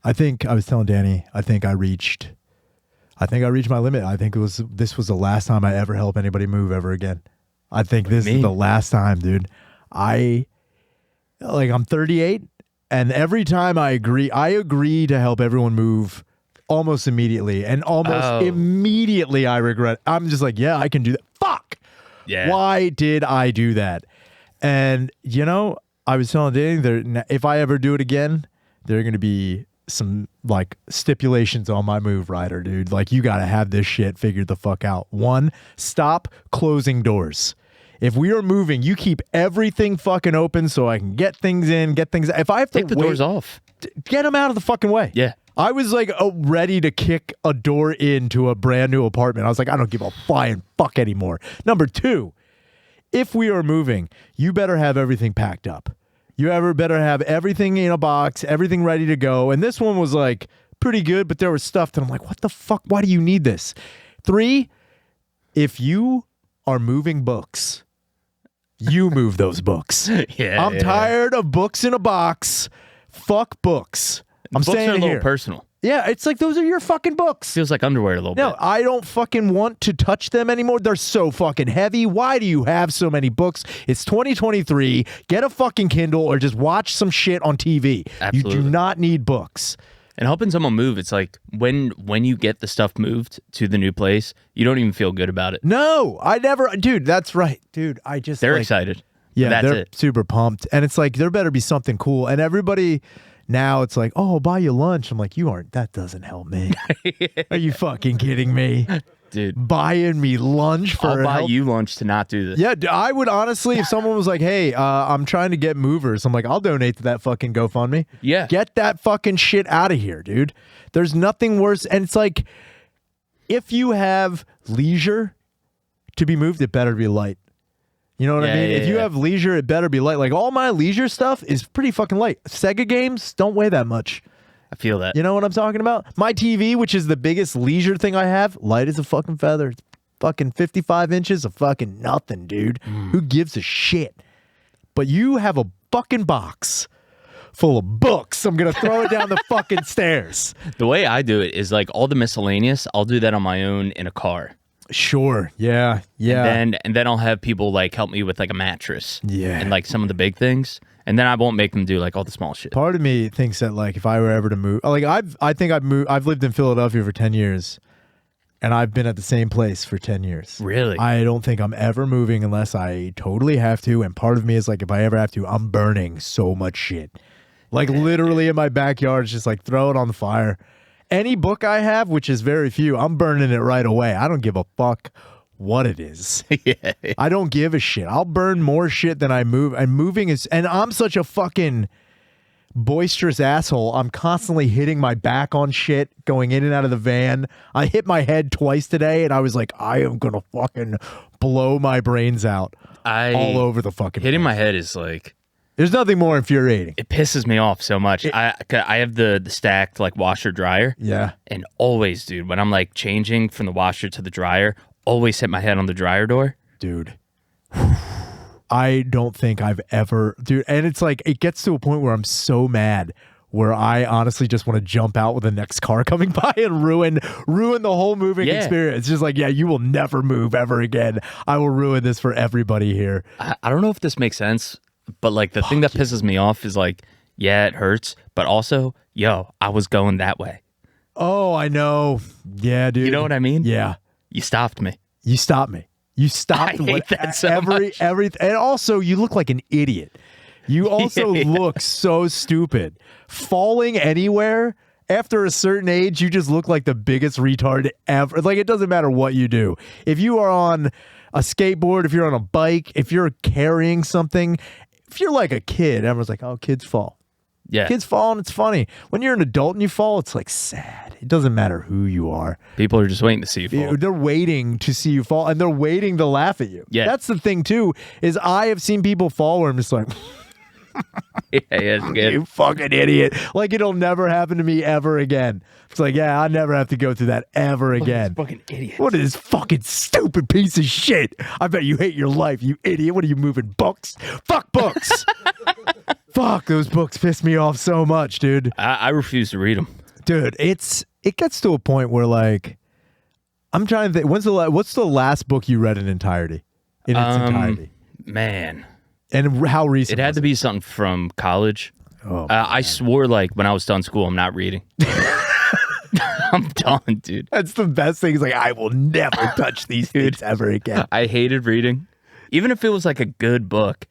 I think I was telling Danny, I think I reached my limit. I think this was the last time I ever help anybody move ever again. I think this is the last time, dude. I'm 38, and every time I agree to help everyone move almost immediately, and almost immediately I regret it. I'm just like, yeah, I can do that. Fuck. Yeah. Why did I do that? And I was telling Danny, if I ever do it again, there are going to be some like stipulations on my move rider, dude. Like, you got to have this shit figured the fuck out. 1, stop closing doors. If we are moving, you keep everything fucking open so I can get things in, if I have to take the doors off, get them out of the fucking way. Yeah. I was like ready to kick a door into a brand new apartment. I was like, I don't give a flying fuck anymore. Number 2, if we are moving, you better have everything packed up. You better have everything in a box, everything ready to go. And this one was like pretty good, but there was stuff that I'm like, what the fuck? Why do you need this? 3, if you are moving books, you move those books. I'm tired of books in a box. Fuck books. I'm books saying are a little here. personal. Yeah, it's like those are your fucking books. Feels like underwear a little bit. No, I don't fucking want to touch them anymore. They're so fucking heavy. Why do you have so many books? It's 2023. Get a fucking Kindle or just watch some shit on TV. Absolutely. You do not need books. And helping someone move, it's like when you get the stuff moved to the new place, you don't even feel good about it. No, I never. Dude, that's right. Dude, I just. They're excited. Yeah, they're it. super pumped. And it's like, there better be something cool. And everybody now, it's like, oh, I'll buy you lunch. I'm like, that doesn't help me. Are you fucking kidding me? Dude. Buying me lunch for I'll buy you lunch to not do this. Yeah, I would honestly, if someone was like, hey, I'm trying to get movers, I'm like, I'll donate to that fucking GoFundMe. Yeah. Get that fucking shit out of here, dude. There's nothing worse. And it's like, if you have leisure to be moved, it better be light. You know what I mean? If you have leisure, it better be light. Like, all my leisure stuff is pretty fucking light. Sega games don't weigh that much. I feel that. You know what I'm talking about? My TV, which is the biggest leisure thing I have, light as a fucking feather. It's fucking 55 inches of fucking nothing, dude. Who gives a shit? But you have a fucking box full of books. I'm going to throw it down the fucking stairs. The way I do it is like all the miscellaneous, I'll do that on my own in a car. Sure. Yeah. Yeah. And then I'll have people like help me with like a mattress. Yeah. And like some of the big things. And then I won't make them do like all the small shit. Part of me thinks that like if I were ever to move, like I've lived in Philadelphia for 10 years and I've been at the same place for 10 years. Really? I don't think I'm ever moving unless I totally have to. And part of me is like, if I ever have to, I'm burning so much shit. Like literally in my backyard, it's just like throw it on the fire. Any book I have, which is very few, I'm burning it right away. I don't give a fuck what it is. Yeah. I don't give a shit. I'll burn more shit than I move. And moving is, and I'm such a fucking boisterous asshole. I'm constantly hitting my back on shit, going in and out of the van. I hit my head twice today, and I was like, I am gonna fucking blow my brains out all over the fucking hitting place. my head is like, there's nothing more infuriating. it pisses me off so much. I have the stacked like washer dryer. Yeah. And always, dude, when I'm like changing from the washer to the dryer, always hit my head on the dryer door. Dude. I don't think I've ever, dude, and it's like, it gets to a point where I'm so mad where I honestly just want to jump out with the next car coming by and ruin the whole moving experience. It's just like, yeah, you will never move ever again. I will ruin this for everybody here. I don't know if this makes sense, but like the thing that pisses me off is like, yeah, it hurts, but also, yo, I was going that way. Oh, I know. Yeah, dude. You know what I mean? Yeah. You stopped me. You stopped me. You stopped I hate that so much. everything. And also, you look like an idiot. You also look so stupid. Falling anywhere, after a certain age, you just look like the biggest retard ever. Like, it doesn't matter what you do. If you are on a skateboard, if you're on a bike, if you're carrying something, if you're like a kid, everyone's like, oh, kids fall. Yeah. Kids fall and it's funny. When you're an adult and you fall, it's like sad. It doesn't matter who you are. People are just waiting to see you fall. They're waiting to see you fall and they're waiting to laugh at you. Yeah. That's the thing too, is I have seen people fall where I'm just like, yeah, it's good. you fucking idiot. Like, it'll never happen to me ever again. It's like, yeah, I never have to go through that ever again. Fucking idiot. What is this fucking stupid piece of shit? I bet you hate your life, you idiot. What are you moving, books? Fuck books. Fuck, those books piss me off so much, dude. I refuse to read them. Dude, it gets to a point where like I'm trying to think. What's the last book you read in entirety? In its entirety, man. And how recent? It had to be something from college. Oh, I swore like when I was done school, I'm not reading. I'm done, dude. That's the best thing. Is like I will never touch these things ever again. I hated reading, even if it was like a good book.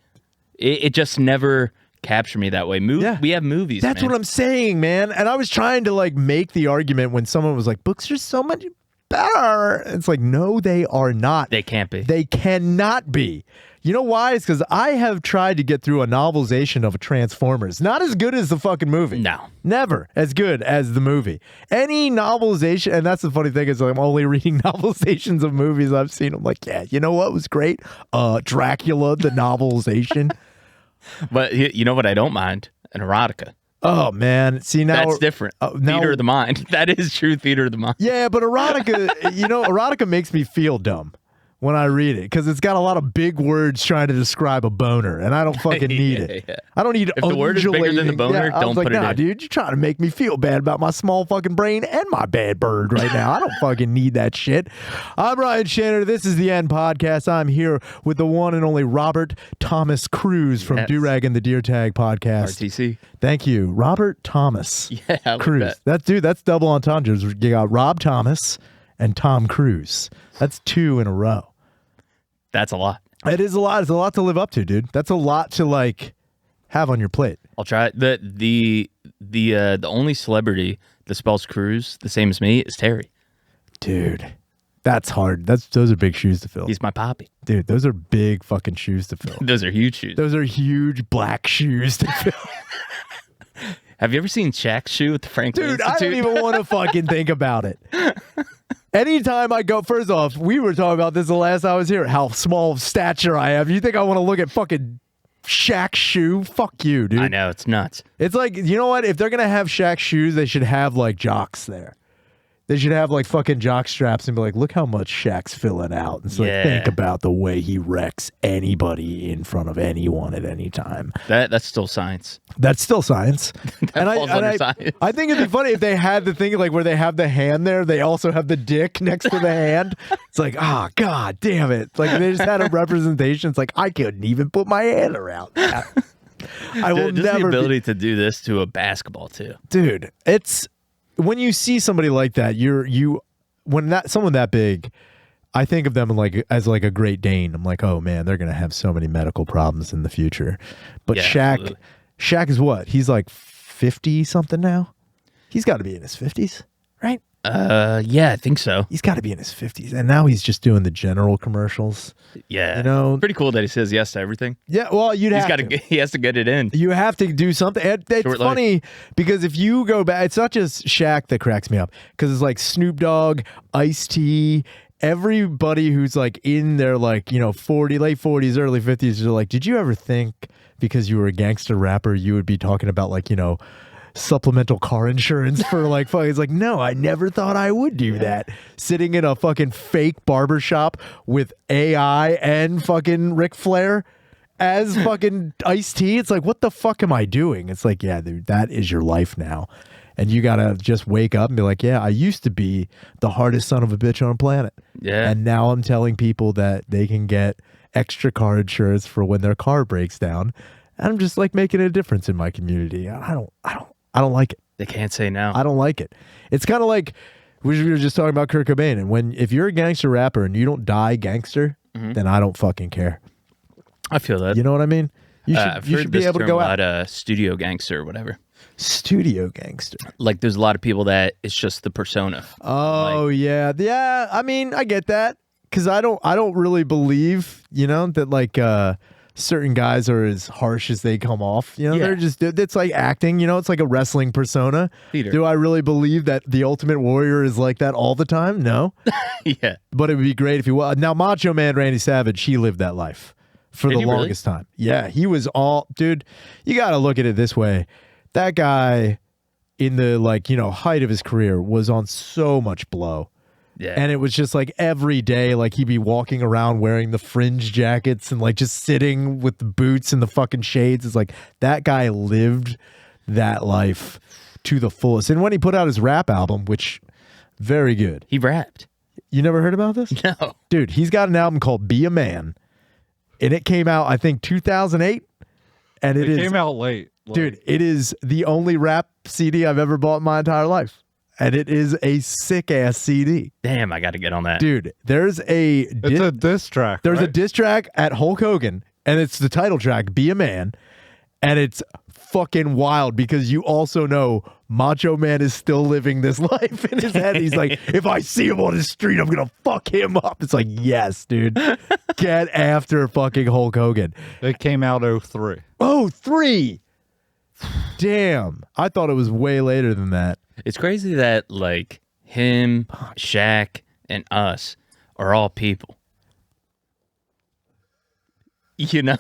It just never captured me that way. We have movies. That's man. what I'm saying, man. And I was trying to like make the argument when someone was like, "Books are so much better." It's like, no, they are not. They can't be. They cannot be. You know why? It's because I have tried to get through a novelization of a Transformers. Not as good as the fucking movie. No. Never as good as the movie. Any novelization, and that's the funny thing is I'm only reading novelizations of movies I've seen. I'm like, yeah, you know what was great? Dracula, the novelization. But you know what I don't mind? An erotica. Oh, man. See, now that's different. Theater of the mind. That is true theater of the mind. Yeah, but erotica, erotica makes me feel dumb when I read it because it's got a lot of big words trying to describe a boner, and I don't fucking need it. Yeah. I don't need. If the word is bigger than the boner, don't put it in. Dude, you're trying to make me feel bad about my small fucking brain and my bad bird right now. I don't fucking need that shit. I'm Ryan Shanner. This is the End Podcast. I'm here with the one and only Robert Thomas Cruz from Durag and the Deer Tag Podcast. RTC. Thank you, Robert Thomas. Yeah, Cruz. That's double entendres. You got Rob Thomas and Tom Cruise. That's 2 in a row. That's a lot. It is a lot. It's a lot to live up to, dude. That's a lot to like have on your plate. I'll try it. The only celebrity that spells Cruise the same as me is Terry. Dude, that's hard. Those are big shoes to fill. He's my poppy. Dude, those are big fucking shoes to fill. Those are huge shoes. Those are huge black shoes to fill. Have you ever seen Shaq's shoe at the Franklin Dude, Institute? I don't even want to fucking think about it. Anytime I go, first off, we were talking about this the last I was here, how small of stature I have. You think I want to look at fucking Shaq's shoe? Fuck you, dude. I know, it's nuts. It's like, you know what? If they're going to have Shaq's shoes, they should have like jocks there. They should have like fucking jock straps and be like, look how much Shaq's filling out. And so like, think about the way he wrecks anybody in front of anyone at any time. That's still science. That's still science. That falls under science. I think it'd be funny if they had the thing like where they have the hand there, they also have the dick next to the hand. It's like, oh, God damn it. Like they just had a representation. It's like, I couldn't even put my hand around that. I will never the ability to do this to a basketball too. Dude, it's when you see somebody like that, someone that big, I think of them as like a Great Dane. I'm like, oh man, they're gonna have so many medical problems in the future. But Shaq is what? He's like 50 something now. He's got to be in his 50s, right? Yeah, I think so. He's got to be in his 50s, and now he's just doing the general commercials. Yeah, pretty cool that he says yes to everything. Yeah, well, he has to get it in. You have to do something. It's funny because if you go back, it's not just Shaq that cracks me up because it's like Snoop Dogg, Ice-T, everybody who's like in their like late 40s, early 50s. Are like, did you ever think because you were a gangster rapper you would be talking about like supplemental car insurance for like fucking. It's like, no, I never thought I would do that. Sitting in a fucking fake barbershop with AI and fucking Ric Flair as fucking Ice-T. It's like, what the fuck am I doing? It's like, yeah, dude, that is your life now. And you gotta just wake up and be like, yeah, I used to be the hardest son of a bitch on the planet. Yeah. And now I'm telling people that they can get extra car insurance for when their car breaks down. And I'm just like making a difference in my community. I don't like it. They can't say no. I don't like it. It's kind of like we were just talking about Kurt Cobain. And if you're a gangster rapper and you don't die gangster, then I don't fucking care. I feel that. You know what I mean? You should be able to go out. Studio gangster or whatever. Studio gangster. Like there's a lot of people that it's just the persona. Oh yeah. Yeah. I mean, I get that. Cause I don't really believe, that like, certain guys are as harsh as they come off. They're just, it's like acting, it's like a wrestling persona. Theater. Do I really believe that the Ultimate Warrior is like that all the time? No. Yeah. But it would be great if he was. Now, Macho Man Randy Savage, he lived that life for the longest time. Yeah. He was dude, you got to look at it this way. That guy in the height of his career was on so much blow. Yeah. And it was just like every day, like he'd be walking around wearing the fringe jackets and like just sitting with the boots and the fucking shades. It's like that guy lived that life to the fullest. And when he put out his rap album, which very good. He rapped. You never heard about this? No. Dude, he's got an album called Be a Man. And it came out, I think, 2008. And it came out late. Dude, it is the only rap CD I've ever bought in my entire life. And it is a sick ass CD. Damn, I got to get on that. Dude, there's it's a diss track. There's a right? diss track at Hulk Hogan, and it's the title track, Be a Man. And it's fucking wild because you also know Macho Man is still living this life in his head. He's like, if I see him on the street, I'm going to fuck him up. It's like, yes, dude. Get after fucking Hulk Hogan. It came out 03. Oh, 3. Damn. I thought it was way later than that. It's crazy that like him, Shaq, and us are all people. You know?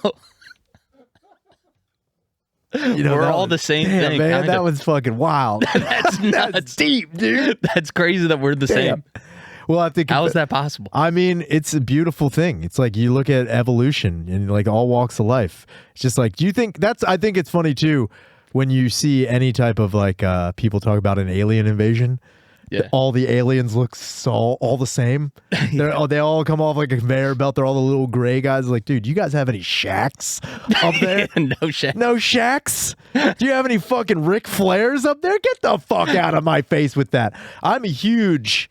We're all the same thing. Man, kind that of. was fucking wild. That's nuts. That's deep, dude. That's crazy that we're the same. Well, I think How is that possible? I mean, it's a beautiful thing. It's like you look at evolution and like all walks of life. It's just like, do you think I think it's funny too when you see any type of like people talk about an alien invasion. Yeah. All the aliens look all the same. They all come off like a conveyor belt. They're all the little gray guys. Like, dude, you guys have any shacks up there? No shit. No shacks? Do you have any fucking Ric Flairs up there? Get the fuck out of my face with that. I'm a huge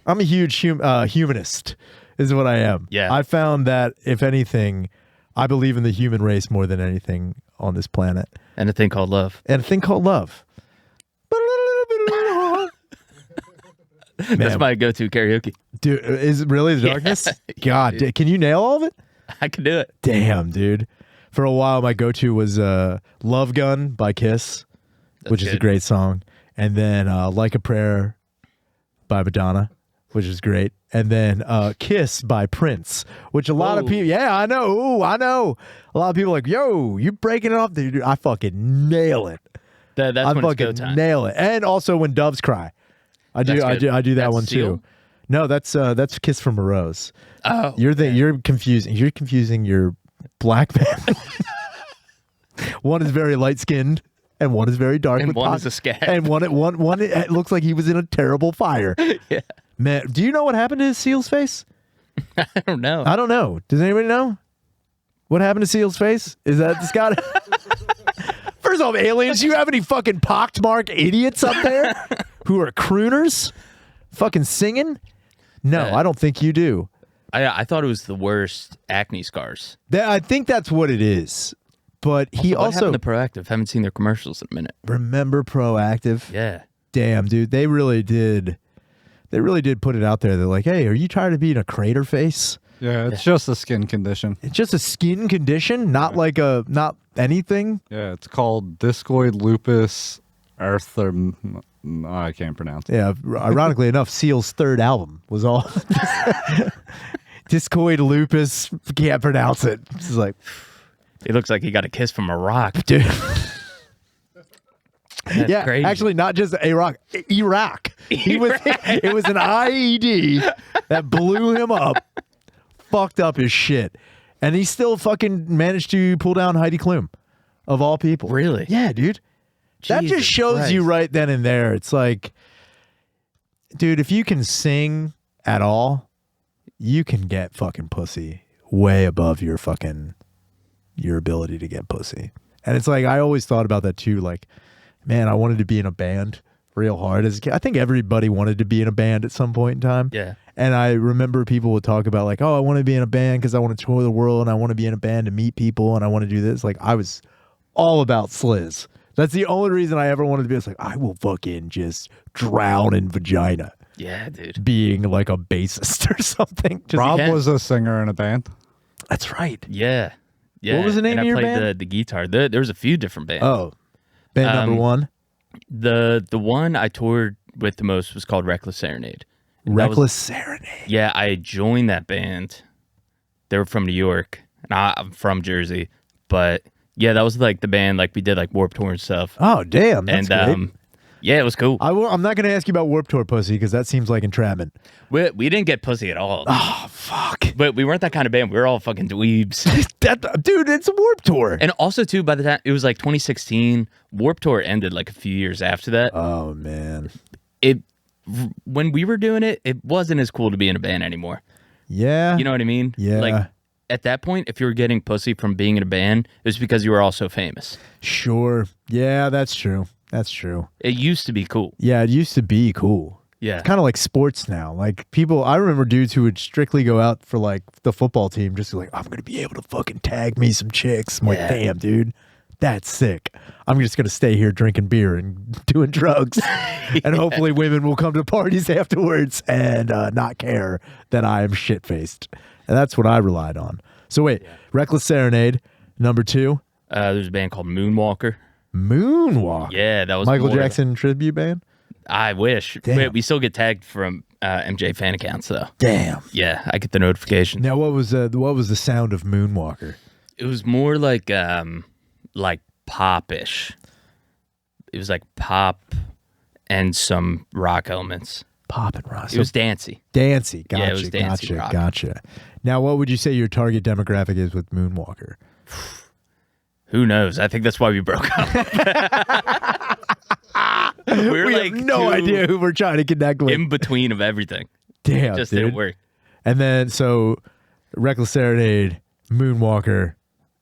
humanist is what I am. Yeah. I found that, if anything, I believe in the human race more than anything on this planet. And a thing called love. And a thing called love. That's my go-to karaoke. Dude, is it really The Darkness? God, dude. can you nail all of it? I can do it. Damn, dude. For a while, my go-to was Love Gun by Kiss, which is a good. great song. And then Like a Prayer by Madonna, which is great. And then Kiss by Prince, which a lot of people, yeah, I know. Ooh, I know. A lot of people are like, yo, you breaking it off? Dude, I fucking nail it. That's I when it's go fucking time. nail it. And also When Doves Cry. I do That's that good. one Seal? too. No, that's Kiss from a Rose. Oh. You're confusing your black man. One is very light skinned and one is very dark. And with one is a scab. And one it looks like he was in a terrible fire. Yeah. Man, do you know what happened to Seal's face? I don't know. I don't know. Does anybody know? What happened to Seal's face? Is that this guy? First off, aliens, you have any fucking pockmarked idiots up there who are crooners fucking singing? No, I don't think you do. I thought it was the worst acne scars. I think that's what it is. But he What also happened to Proactive? Haven't seen their commercials in a minute. remember Proactive. Yeah. Damn, dude, they really did. They really did put it out there. They're like, "Hey, are you tired of being a crater face? Yeah, it's just a skin condition. It's just a skin condition, not not anything." Yeah, it's called discoid lupus I can't pronounce it. Yeah, ironically enough, Seal's third album was all discoid lupus. Can't pronounce it. It's just like, He looks like he got a kiss from a rock. dude. That's Yeah, crazy. actually, not just Iraq. It was an IED that blew him up, fucked up his shit, and he still fucking managed to pull down Heidi Klum, of all people. Really? Yeah, dude. That Jesus just shows you Christ. right then and there. It's like, dude, if you can sing at all, you can get fucking pussy way above your ability to get pussy. And it's like, I always thought about that too. Like, man, I wanted to be in a band real hard as a kid. I think everybody wanted to be in a band at some point in time. Yeah. And I remember people would talk about like, oh, I want to be in a band because I want to tour the world and I want to be in a band to meet people and I want to do this. Like, I was all about sliz. That's the only reason I ever wanted to be. It's like, I will fucking just drown in vagina Yeah, dude. being like a bassist or something. Just, Rob can. was a singer in a band. that's right. Yeah. Yeah. What was the name and of your I played band? the guitar. There was a few different bands. Oh, band number one. The one I toured with the most was called Reckless Serenade. And that was- Reckless Serenade. yeah, I joined that band. They were from New York, and I'm from Jersey. But yeah, that was like the band. Like we did like Warped Tour and stuff. Oh, damn. That's and great. Yeah, it was cool. I'm not going to ask you about Warped Tour pussy because that seems like entrapment. We didn't get pussy at all. Oh, fuck. But we weren't that kind of band. We were all fucking dweebs. Dude, it's a Warped Tour. And also, too, by the time it was like 2016, Warped Tour ended like a few years after that. Oh, man. When we were doing it, it wasn't as cool to be in a band anymore. Yeah. You know what I mean? Yeah. Like, at that point, if you were getting pussy from being in a band, it was because you were also famous. Sure. Yeah, that's true. That's true. It used to be cool. Yeah, it used to be cool. Yeah. It's kind of like sports now. Like I remember dudes who would strictly go out for like the football team just like, I'm going to be able to fucking tag me some chicks. I'm like, damn, dude, that's sick. I'm just going to stay here drinking beer and doing drugs. And hopefully women will come to parties afterwards and not care that I am shit-faced. And that's what I relied on. So wait, Reckless Serenade, number 2. There's a band called Moonwalker. Moonwalker? Yeah, that was Michael Jackson tribute band? I wish. Damn. We still get tagged from MJ fan accounts, though. Damn. Yeah, I get the notification. Now, what was the sound of Moonwalker? It was more like pop-ish. It was like pop and some rock elements. Pop and rock. It was dancey. Dancey. Gotcha. Yeah, it was dancey rock. Gotcha. Now, what would you say your target demographic is with Moonwalker? Who knows? I think that's why we broke up. We have no idea who we're trying to connect with. In between of everything. Damn, Just dude. didn't work. And then, so, Reckless Serenade, Moonwalker.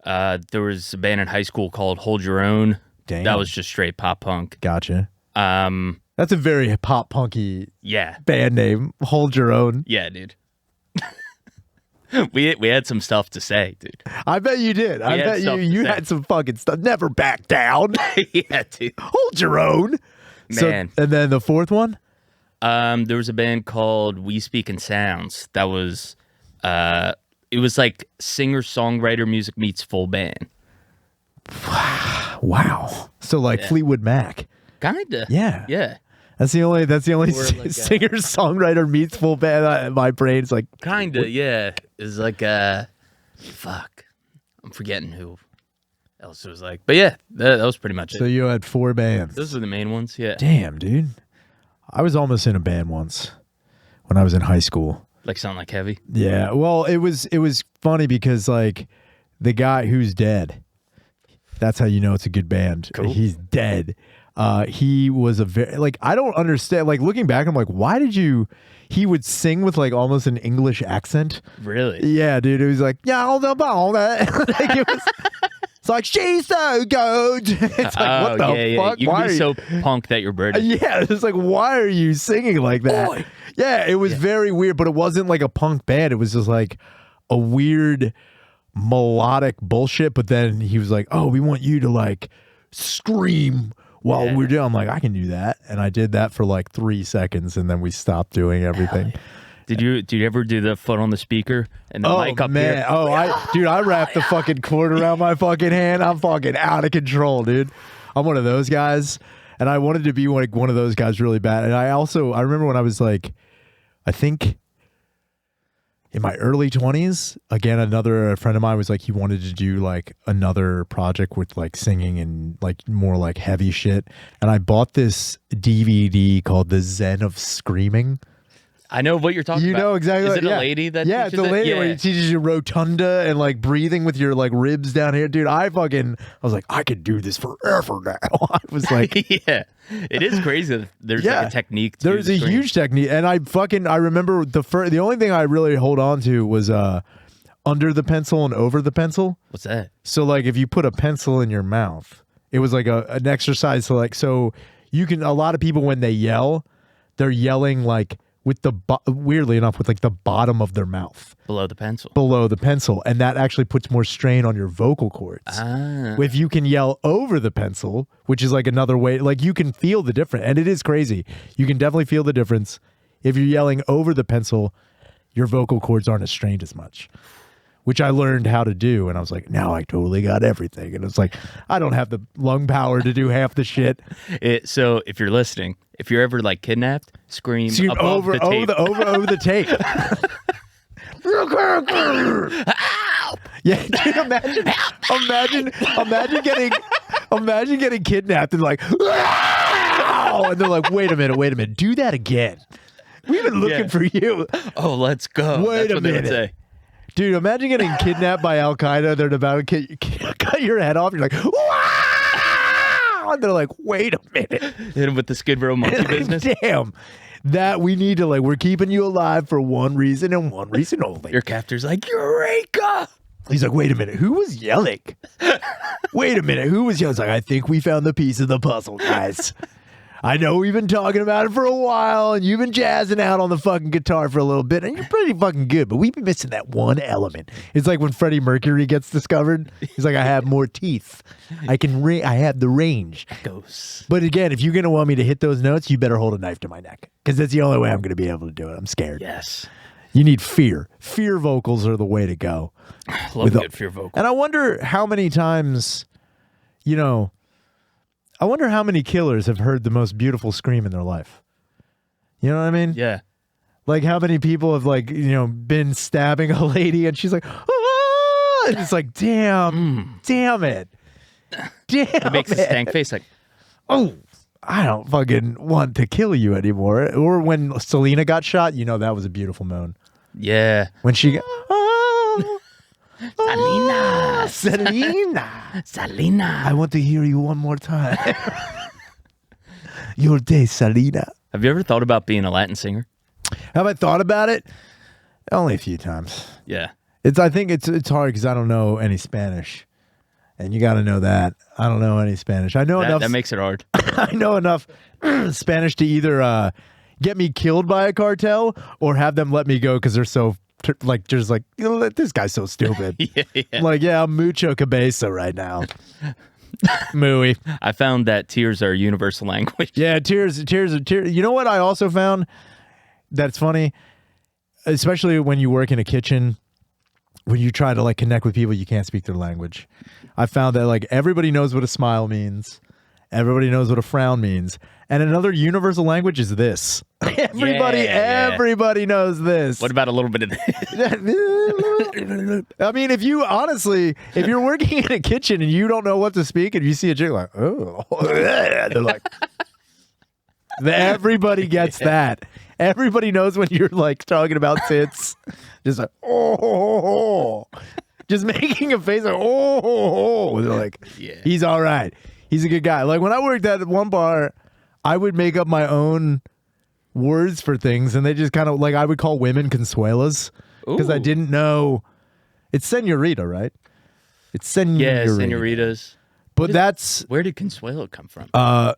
There was a band in high school called Hold Your Own. Damn. That was just straight pop punk. Gotcha. That's a very pop punky band name. Hold Your Own. Yeah, dude. we had some stuff to say, dude. I bet you did. I bet you had some fucking stuff. Never back down. Yeah, dude. Hold Your Own. Man. So, and then the fourth one? There was a band called We Speak in Sounds. That was it was like singer-songwriter music meets full band. Wow. So like Fleetwood Mac. Kinda. Yeah. Yeah. That's the only Like singer songwriter meets full band. My brain's like Kinda, yeah. It's like fuck. I'm forgetting who else it was like. But yeah, that was pretty much it. So you had 4 bands. Those are the main ones, yeah. Damn, dude. I was almost in a band once when I was in high school. Like Sound Like Heavy? Yeah. Well, it was funny because like the guy who's dead, that's how you know it's a good band. Cool. He's dead. He was a very, like, I don't understand. Like, looking back, I'm like, why did you, he would sing with like almost an English accent. Really? Yeah, dude. It was like, y'all the ball that. Like, it's like, she's so good. It's like, what the fuck? You can be so punk that you're British. Yeah, it's like, why are you singing like that? Oi. Yeah, it was very weird, but it wasn't like a punk band. It was just like a weird melodic bullshit. But then he was like, oh, we want you to like scream while we're doing. I'm like, I can do that. And I did that for like 3 seconds and then we stopped doing everything. Did you ever do the foot on the speaker and the mic up man. here? Oh, I wrapped the fucking cord around my fucking hand. I'm fucking out of control, dude. I'm one of those guys. And I wanted to be like one of those guys really bad. And I remember when I was like, I think in my early 20s, again, a friend of mine was like, he wanted to do like another project with like singing and like more like heavy shit. And I bought this DVD called The Zen of Screaming. I know what you're talking about. You know exactly. Is it a lady that it's teaches a lady it? where he teaches you rotunda and like breathing with your like ribs down here. Dude, I was like, I could do this forever now. I was like, yeah, it is crazy that there's like a technique. There's a huge technique. And I remember the only thing I really hold on to was under the pencil and over the pencil. What's that? So like if you put a pencil in your mouth, it was like an exercise. So you can, a lot of people when they yell, they're yelling like, with weirdly enough, with like the bottom of their mouth. Below the pencil. And that actually puts more strain on your vocal cords. If you can yell over the pencil, which is like another way, like you can feel the difference. And it is crazy. You can definitely feel the difference. If you're yelling over the pencil, your vocal cords aren't as strained as much, which I learned how to do. And I was like, now I totally got everything. And it's like, I don't have the lung power to do half the shit. So if you're listening, if you're ever like kidnapped, scream above over the tape. over the tape. Yeah, dude, imagine getting kidnapped and like, And they're like, wait a minute, do that again. We've been looking for you. Oh, let's go. Wait That's a what they would minute. say. Dude, imagine getting kidnapped by Al Qaeda. They're about to cut your head off. You're like, wow! And they're like, wait a minute. Hit him with the Skid Row monkey business. Damn. That we need to, like, we're keeping you alive for one reason and one reason only. Your captor's like, Eureka! He's like, wait a minute, who was yelling? Wait a minute, who was yelling? He's like, I think we found the piece of the puzzle, guys. I know we've been talking about it for a while, and you've been jazzing out on the fucking guitar for a little bit, and you're pretty fucking good, but we've been missing that one element. It's like when Freddie Mercury gets discovered. He's like, I have more teeth. I have the range. Goes. But again, if you're going to want me to hit those notes, you better hold a knife to my neck, because that's the only way I'm going to be able to do it. I'm scared. Yes. You need fear. Fear vocals are the way to go. Love good fear vocal. And I wonder how many times, I wonder how many killers have heard the most beautiful scream in their life. You know what I mean? Yeah. Like how many people have been stabbing a lady and she's like, ah! And it's like, damn it. It makes a stank face like, oh, I don't fucking want to kill you anymore. Or when Selena got shot, that was a beautiful moan. yeah. When she got, oh, Selena. Selena. I want to hear you one more time. Your day, Selena. Have you ever thought about being a Latin singer? Have I thought about it? Only a few times. Yeah. I think it's hard because I don't know any Spanish. And you got to know that. I don't know any Spanish. I know enough. That makes it hard. I know enough Spanish to either get me killed by a cartel or have them let me go because they're so just like, this guy's so stupid. Yeah. Like, yeah, I'm mucho cabeza right now. Mooey. I found that tears are a universal language. Yeah, tears. You know what I also found that's funny? Especially when you work in a kitchen, when you try to connect with people, you can't speak their language. I found that everybody knows what a smile means. Everybody knows what a frown means. And another universal language is this. Everybody knows this. What about a little bit of this? I mean, if you're working in a kitchen and you don't know what to speak and you see a chick like, oh, they're like, everybody gets that. Everybody knows when you're talking about tits. Just like, oh, just making a face like, oh, they're like, yeah. He's all right. He's a good guy. Like when I worked at one bar, I would make up my own words for things, and they just kind of I would call women consuelas because I didn't know. It's senorita, right? It's senorita. Yeah, senoritas. But where did Consuelo come from? I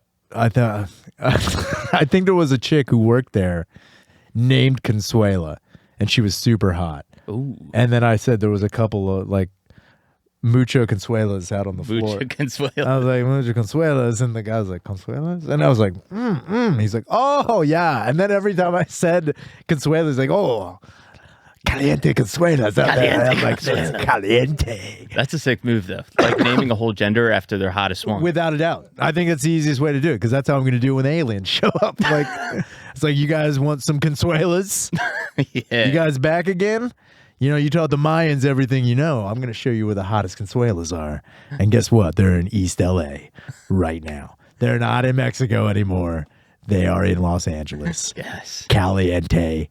think there was a chick who worked there named Consuela, and she was super hot. Ooh. And then I said there was a couple of mucho consuelas out on the floor. Mucho Consuelo. I was like, mucho consuelas, and the guy was like, consuelas? And I was like, He's like, oh, yeah. And then every time I said consuelas, he's like, oh, caliente consuelas. I'm like, it's caliente. That's a sick move, though. Naming a whole gender after their hottest one. Without a doubt. I think that's the easiest way to do it, because that's how I'm going to do it when aliens show up. It's like, you guys want some consuelas? Yeah. You guys back again? You taught the Mayans everything you know. I'm going to show you where the hottest consuelas are. And guess what? They're in East LA right now. They're not in Mexico anymore. They are in Los Angeles. Yes. Caliente.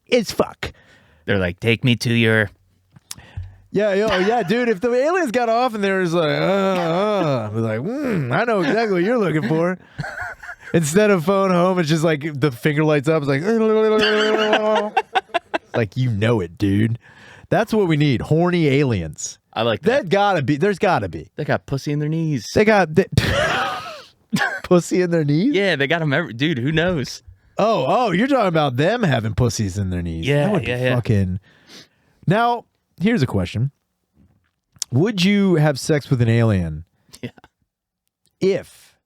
It's fuck. They're like, take me to your... Yeah, dude. If the aliens got off and they was like, we're like, I know exactly what you're looking for. Instead of phone home, it's just the finger lights up. It's it, dude. That's what we need. Horny aliens. I like that. There's gotta be. They got pussy in their knees. They got pussy in their knees? Yeah, they got them dude, who knows? Oh, you're talking about them having pussies in their knees. Yeah, That would be yeah. fucking... Now, here's a question. Would you have sex with an alien if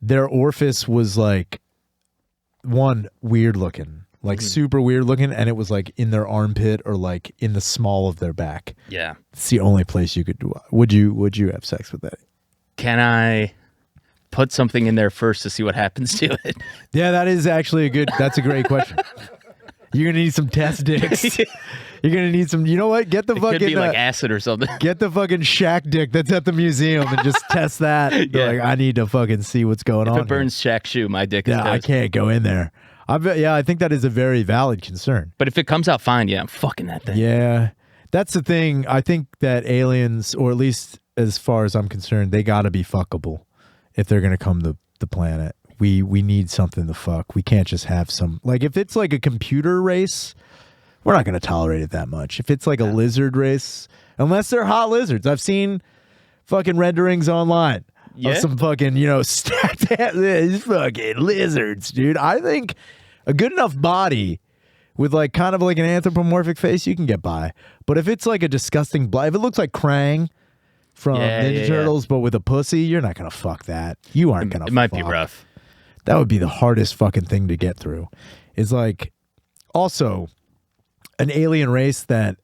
their orifice was one, weird looking, super weird looking, and it was in their armpit or in the small of their back? Yeah. It's the only place you could do it. Would you have sex with that? Can I put something in there first to see what happens to it? Yeah, that is actually that's a great question. You're gonna need some test dicks. You're gonna need some. You know what? Get the It fucking could be like acid or something. get the fucking Shaq dick that's at the museum and just test that. Be Yeah. like, I need to fucking see what's going on. If it burns Shaq's shoe, my dick is here. I toast. can't go in there. I think that is a very valid concern. But if it comes out fine, yeah, I'm fucking that thing. Yeah, that's the thing. I think that aliens, or at least as far as I'm concerned, they got to be fuckable if they're gonna come to the planet. We need something to fuck. We can't just have some, like, if it's like a computer race, we're not going to tolerate it that much. If it's like a lizard race, unless they're hot lizards. I've seen fucking renderings online of some fucking, stacked these fucking lizards, dude. I think a good enough body with like kind of like an anthropomorphic face, you can get by. But if it's like a disgusting if it looks like Krang from Ninja Turtles, but with a pussy, you're not going to fuck that. You aren't going to It might be rough. That would be the hardest fucking thing to get through. Is like also an alien race that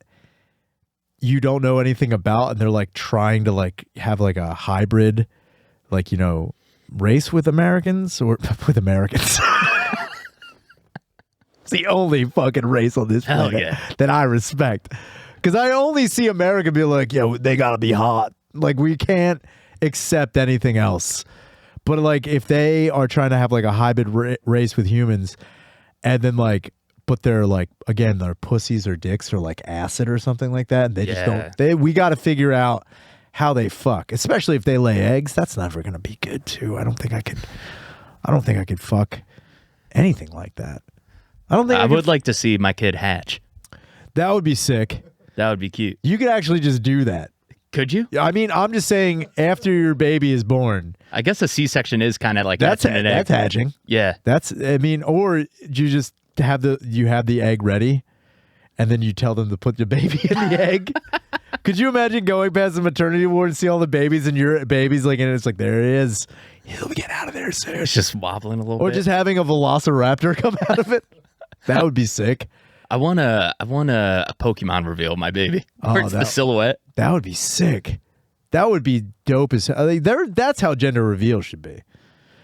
you don't know anything about, and they're like trying to like have like a hybrid, like, race with Americans or with Americans. It's the only fucking race on this planet that I respect. Because I only see America be like, yeah, they gotta be hot. Like, we can't accept anything else. But like, if they are trying to have like a hybrid race with humans, and then like, but they're like, again, their pussies or dicks are like acid or something like that, and they just don't. We got to figure out how they fuck, especially if they lay eggs. That's never gonna be good too. I don't think I could fuck anything like that. I don't think I would like to see my kid hatch. That would be sick. That would be cute. You could actually just do that. Could you? I mean, I'm just saying, after your baby is born, I guess a C-section is kind of like that's hatching an egg. that's hatching. Yeah. Or you just have the egg ready, and then you tell them to put the baby in the egg. Could you imagine going past the maternity ward and see all the babies, and your baby's like, and it's like, there it is. He'll get out of there soon. It's just wobbling a little bit. Or just having a velociraptor come out of it. That would be sick. I want a Pokemon reveal of my baby. Where it's the silhouette. That would be sick. That would be dope as hell. Like, that's how gender reveal should be.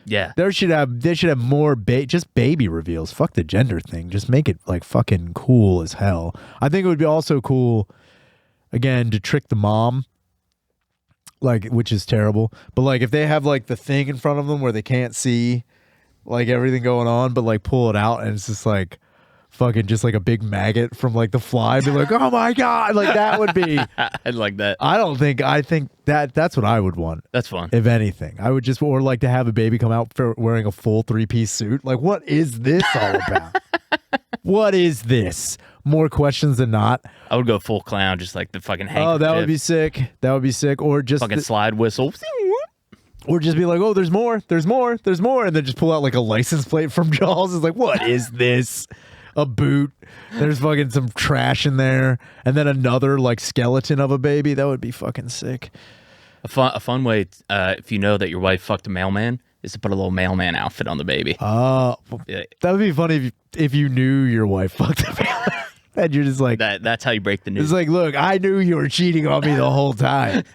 Yeah. They should have more just baby reveals. Fuck the gender thing. Just make it like fucking cool as hell. I think it would be also cool, again, to trick the mom, like, which is terrible. But like, if they have like the thing in front of them where they can't see like everything going on, but like pull it out and it's just like fucking just like a big maggot from like The Fly, be like, oh my god, like that would be. I'd like that. I think that's what I would want. That's fun. If anything, I would just, or like to have a baby come out wearing a full 3-piece suit. Like, what is this all about? What is this? More questions than not. I would go full clown, just like the fucking handkerchief. Oh, that would be sick. That would be sick. Or just fucking slide whistle. Or just be like, oh, there's more, and then just pull out like a license plate from Jaws. It's like, what is this? A boot. There's fucking some trash in there, and then another like skeleton of a baby. That would be fucking sick. A fun way, if you know that your wife fucked a mailman, is to put a little mailman outfit on the baby. That would be funny if you knew your wife fucked a mailman, and you're just like, that's how you break the news. It's like, look, I knew you were cheating on me the whole time,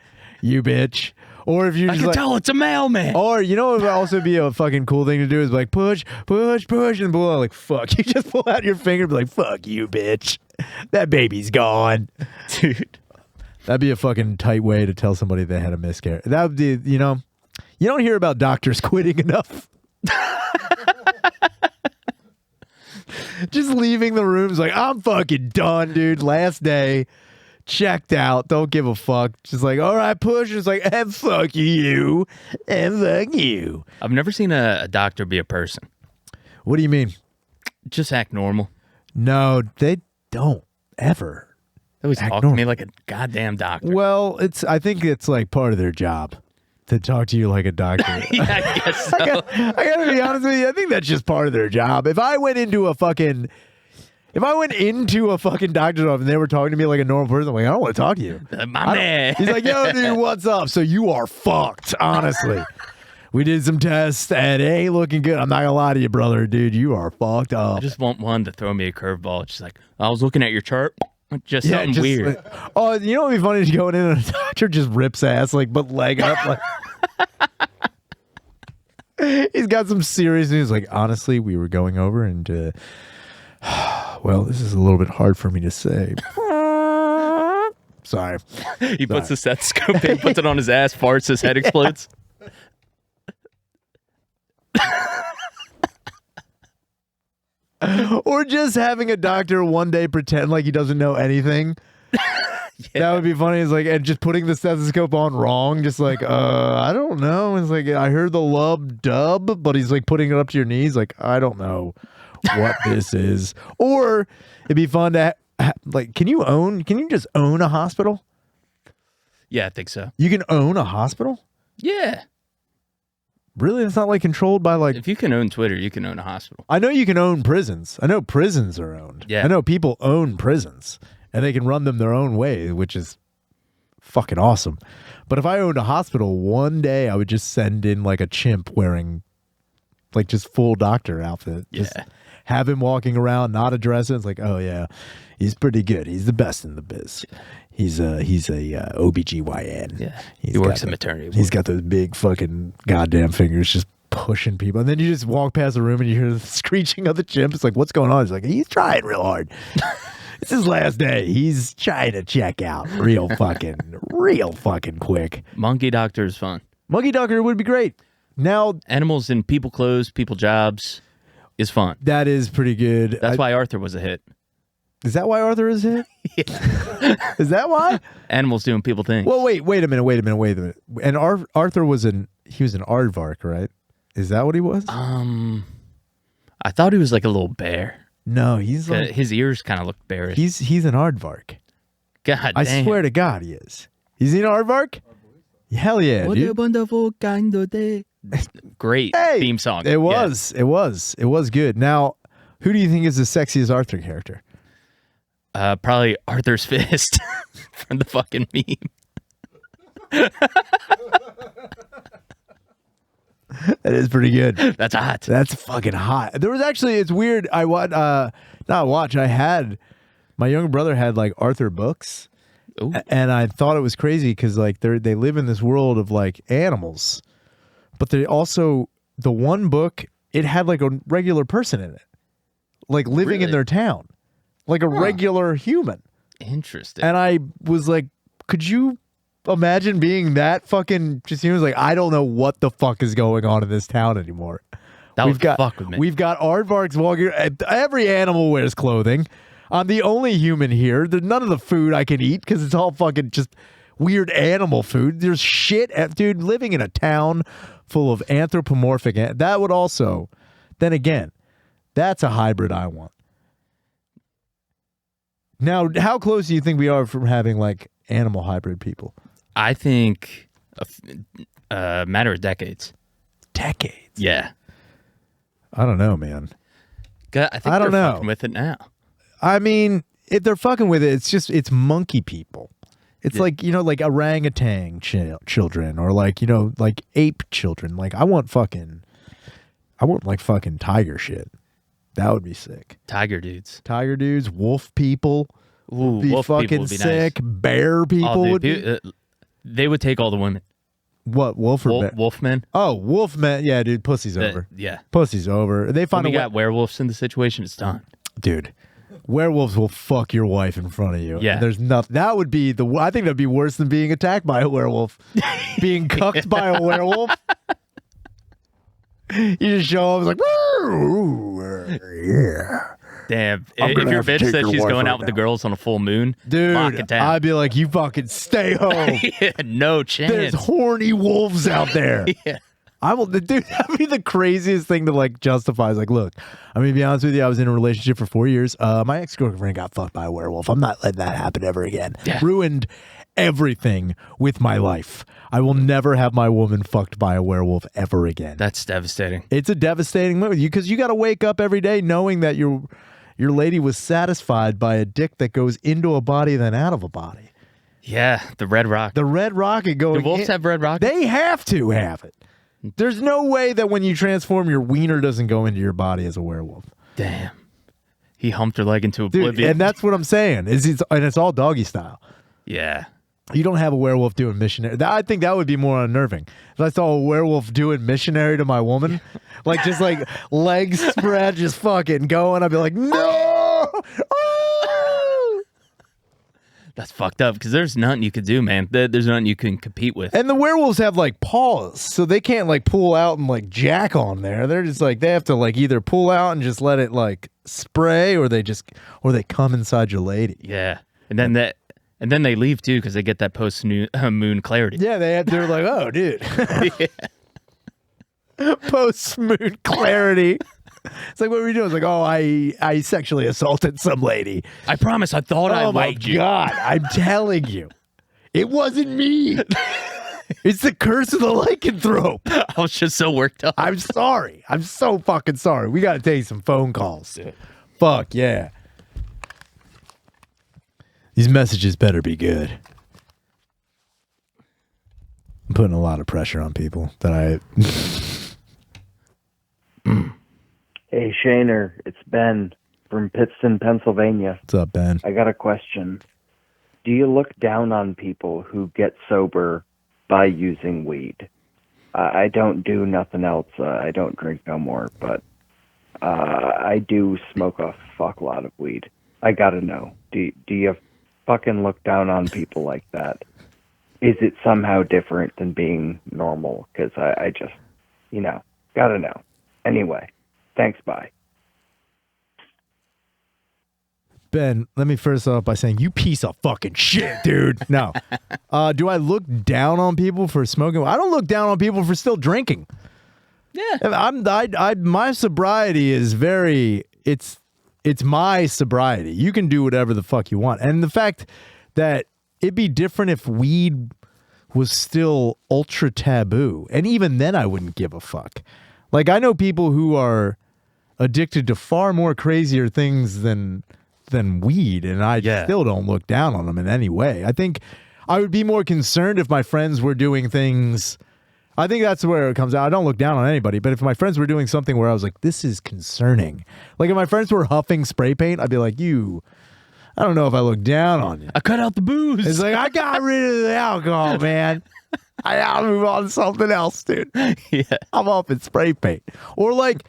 you bitch. Or if you I can tell it's a mailman. Or you know what would also be a fucking cool thing to do is like push, and pull out like fuck. You just pull out your finger and be like, fuck you, bitch. That baby's gone. Dude. That'd be a fucking tight way to tell somebody they had a miscarriage. That would be, you don't hear about doctors quitting enough. Just leaving the rooms like, I'm fucking done, dude. Last day. Checked out, don't give a fuck. Just like, all right, push. It's like, and fuck you, and fuck you. I've never seen a doctor be a person. What do you mean? Just act normal. No, they don't ever. They always talk to me like a goddamn doctor. Well, I think it's like part of their job to talk to you like a doctor. Yeah, I guess so. I gotta be honest with you. I think that's just part of their job. If I went into a fucking doctor's office and they were talking to me like a normal person, I'm like, I don't want to talk to you. My man. He's like, yo, dude, what's up? So you are fucked, honestly. We did some tests and it ain't looking good. I'm not gonna lie to you, brother, dude. You are fucked up. I just want one to throw me a curveball. It's just like, I was looking at your chart. Just something weird. You know what would be funny is going in and a doctor just rips ass, like, but leg up. Like, he's got some serious news. Like, honestly, we were going over and Well, this is a little bit hard for me to say. Sorry. He puts the stethoscope in, puts it on his ass, farts, his head explodes. Or just having a doctor one day pretend like he doesn't know anything. That would be funny. It's like, and just putting the stethoscope on wrong, just like, I don't know. It's like, I heard the lub dub, but he's like putting it up to your knees. Like, I don't know what this is. Or it'd be fun to like, can you just own a hospital? Yeah, I think so. You can own a hospital? Yeah. Really? It's not like controlled by like. If you can own Twitter, you can own a hospital. I know you can own prisons. I know prisons are owned. Yeah. I know people own prisons and they can run them their own way, which is fucking awesome. But if I owned a hospital, one day I would just send in like a chimp wearing like just full doctor outfit. Just have him walking around, not addressing. It's like, oh yeah, he's pretty good. He's the best in the biz. He's a OBGYN. Yeah. He works in maternity ward. He's got those big fucking goddamn fingers just pushing people. And then you just walk past the room and you hear the screeching of the chimp. It's like, what's going on? He's like, he's trying real hard. It's his last day. He's trying to check out real fucking quick. Monkey doctor is fun. Monkey doctor would be great. Now, animals in people clothes, people jobs is fun. That is pretty good. That's why Arthur was a hit. Is that why Arthur is hit? Is that why? Animals doing people things. Well, wait a minute. And Arthur was an aardvark, right? Is that what he was? I thought he was like a little bear. No, he's like, his ears kind of look bearish. He's an aardvark. God I damn. swear to God he is. He's an aardvark? Hell yeah, What dude. a wonderful kind of day. Great theme song. It was good. Now, who do you think is the sexiest Arthur character? Probably Arthur's fist from the fucking meme. That is pretty good. That's hot. That's fucking hot. There was actually, it's weird. I had my younger brother had like Arthur books. Ooh. And I thought it was crazy because like they live in this world of like animals, but they also, the one book, it had like a regular person in it, like living in their town, like a regular human. Interesting. And I was like, could you imagine being that fucking just human? Like, I don't know what the fuck is going on in this town anymore. That would fuck with me. We've got aardvarks walking. Every animal wears clothing. I'm the only human here. There's none of the food I can eat because it's all fucking just weird animal food. There's shit, dude. Living in a town full of anthropomorphic. That would also, then again, that's a hybrid I want. Now, how close do you think we are from having like animal hybrid people? I think a matter of decades. Decades? Yeah. I don't know, man. I think I don't they're know. fucking with it now. I mean, if they're fucking with it, it's monkey people. It's like, like orangutan children or like, like ape children. Like I want like fucking tiger shit. That would be sick. Tiger dudes. Tiger dudes, wolf people. Ooh, would be wolf fucking people would be sick. nice. Bear people would be. They would take all the women. What, wolf or bear? Wolfmen. Oh, wolfmen. Yeah, dude, pussy's over. Yeah. Pussy's over. They find when we got werewolves in the situation, it's done. Dude, werewolves will fuck your wife in front of you. Yeah. There's nothing. That would be I think that'd be worse than being attacked by a werewolf. Being cucked by a werewolf. You just show up, it's like, yeah. Damn. If your bitch said she's going out with the girls on a full moon, dude, lock it down. I'd be like, you fucking stay home. Yeah, no chance. There's horny wolves out there. Yeah. Dude, that'd be the craziest thing to like justify. Is like, look, I'm gonna be honest with you. I was in a relationship for 4 years. My ex-girlfriend got fucked by a werewolf. I'm not letting that happen ever again. Yeah. Ruined everything with my life. I will never have my woman fucked by a werewolf ever again. That's devastating. It's a devastating moment because you got to wake up every day knowing that your lady was satisfied by a dick that goes into a body then out of a body. Yeah, the red rock. The red rocket going. Do wolves have red rockets? They have to have it. There's no way that when you transform, your wiener doesn't go into your body as a werewolf. Damn. He humped her leg into oblivion. Dude, and that's what I'm saying. And it's all doggy style. Yeah. You don't have a werewolf doing missionary. I think that would be more unnerving. If I saw a werewolf doing missionary to my woman, like just like legs spread, just fucking going, I'd be like, no! That's fucked up because there's nothing you could do, man. There's nothing you can compete with. And the werewolves have like paws, so they can't like pull out and like jack on there. They're just like they have to like either pull out and just let it like spray, or they come inside your lady. Yeah, and then they leave too because they get that post moon clarity. Yeah, they're like, oh, dude, post moon clarity. It's like, what were you doing? It's like, oh, I sexually assaulted some lady. I promise, I thought I liked you. Oh my God, I'm telling you, it wasn't me. It's the curse of the lycanthrope. I was just so worked up. I'm sorry. I'm so fucking sorry. We got to take some phone calls. Dude. Fuck yeah. These messages better be good. I'm putting a lot of pressure on people that I... Hey, Shaner, it's Ben from Pittston, Pennsylvania. What's up, Ben? I got a question. Do you look down on people who get sober by using weed? I don't do nothing else. I don't drink no more, but I do smoke a fuck lot of weed. I gotta know. Do you fucking look down on people like that? Is it somehow different than being normal? Because I just, gotta know. Anyway. Thanks, bye. Ben, let me first off by saying, you piece of fucking shit, dude. No. Do I look down on people for smoking? I don't look down on people for still drinking. Yeah. My sobriety is it's my sobriety. You can do whatever the fuck you want. And the fact that it'd be different if weed was still ultra taboo. And even then I wouldn't give a fuck. Like, I know people who are addicted to far more crazier things than weed, and I still don't look down on them in any way. I think I would be more concerned if my friends were doing things. I think that's where it comes out. I don't look down on anybody, but if my friends were doing something where I was like, this is concerning. Like, if my friends were huffing spray paint, I'd be like, I don't know if I look down on you. I cut out the booze. It's like, I got rid of the alcohol, man. I gotta move on to something else, dude. Yeah. I'm up in spray paint. Or like,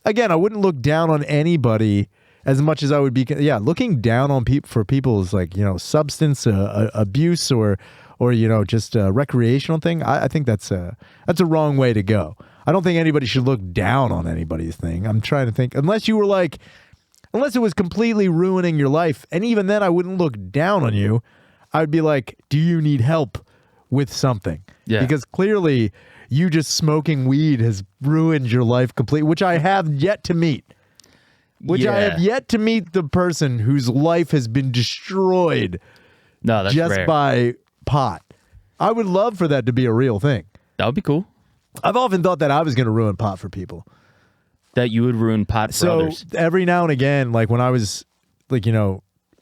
again, I wouldn't look down on anybody as much as I would be. Yeah, looking down on people is like, substance abuse or just a recreational thing. I think that's a wrong way to go. I don't think anybody should look down on anybody's thing. I'm trying to think, unless it was completely ruining your life. And even then I wouldn't look down on you. I'd be like, do you need help with something? Yeah. Because clearly you just smoking weed has ruined your life completely, which I have yet to meet. I have yet to meet the person whose life has been destroyed that's just rare. by pot. I would love for that to be a real thing. That would be cool. I've often thought that I was going to ruin pot for people. That you would ruin pot for others. Every now and again, like when I was like,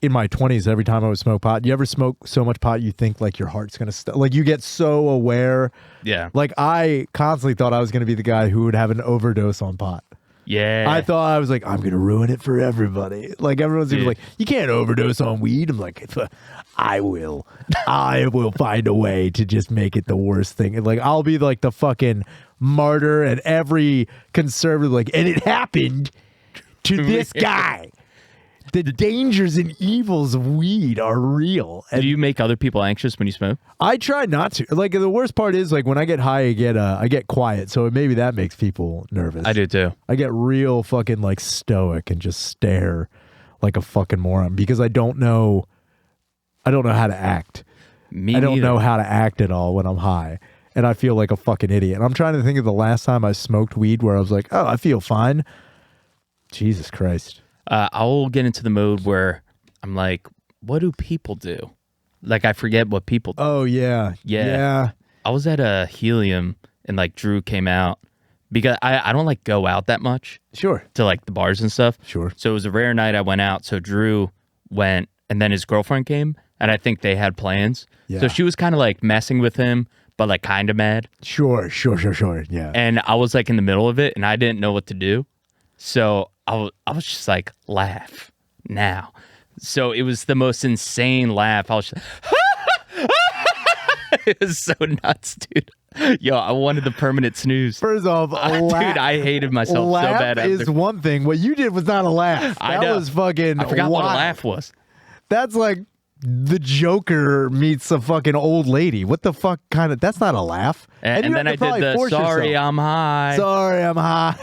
in my 20s, every time I would smoke pot, you ever smoke so much pot you think like your heart's going to stop? Like you get so aware. Yeah. Like I constantly thought I was going to be the guy who would have an overdose on pot. Yeah. I thought I was like, I'm going to ruin it for everybody. Like everyone's gonna be like, you can't overdose on weed. I'm like, I will. I will find a way to just make it the worst thing. And like, I'll be like the fucking martyr, and every conservative like, and it happened to this guy. The dangers and evils of weed are real. And do you make other people anxious when you smoke? I try not to. Like the worst part is like when I get high, I get quiet. So maybe that makes people nervous. I do too. I get real fucking like stoic and just stare like a fucking moron because I don't know how to act. Me I don't neither. know how to act at all when I'm high. And I feel like a fucking idiot. And I'm trying to think of the last time I smoked weed where I was like, oh, I feel fine. Jesus Christ. I'll get into the mode where I'm like, what do people do? Like, I forget what people do. Oh, yeah. Yeah. I was at a Helium and like Drew came out because I don't like go out that much. Sure. To like the bars and stuff. Sure. So it was a rare night I went out. So Drew went and then his girlfriend came and I think they had plans. Yeah. So she was kind of like messing with him, but like kind of mad. Sure. Yeah. And I was like in the middle of it and I didn't know what to do. So I was just like, laugh now. So it was the most insane laugh. I was just, it was so nuts, dude. Yo, I wanted the permanent snooze. First off, dude, I hated myself so bad. Laugh is one thing. What you did was not a laugh. I That know. was fucking I forgot wild. what a laugh was. That's like the Joker meets a fucking old lady. What the fuck kind of? That's not a laugh. And you then have I to probably did the force sorry, yourself. I'm high, Sorry, I'm high.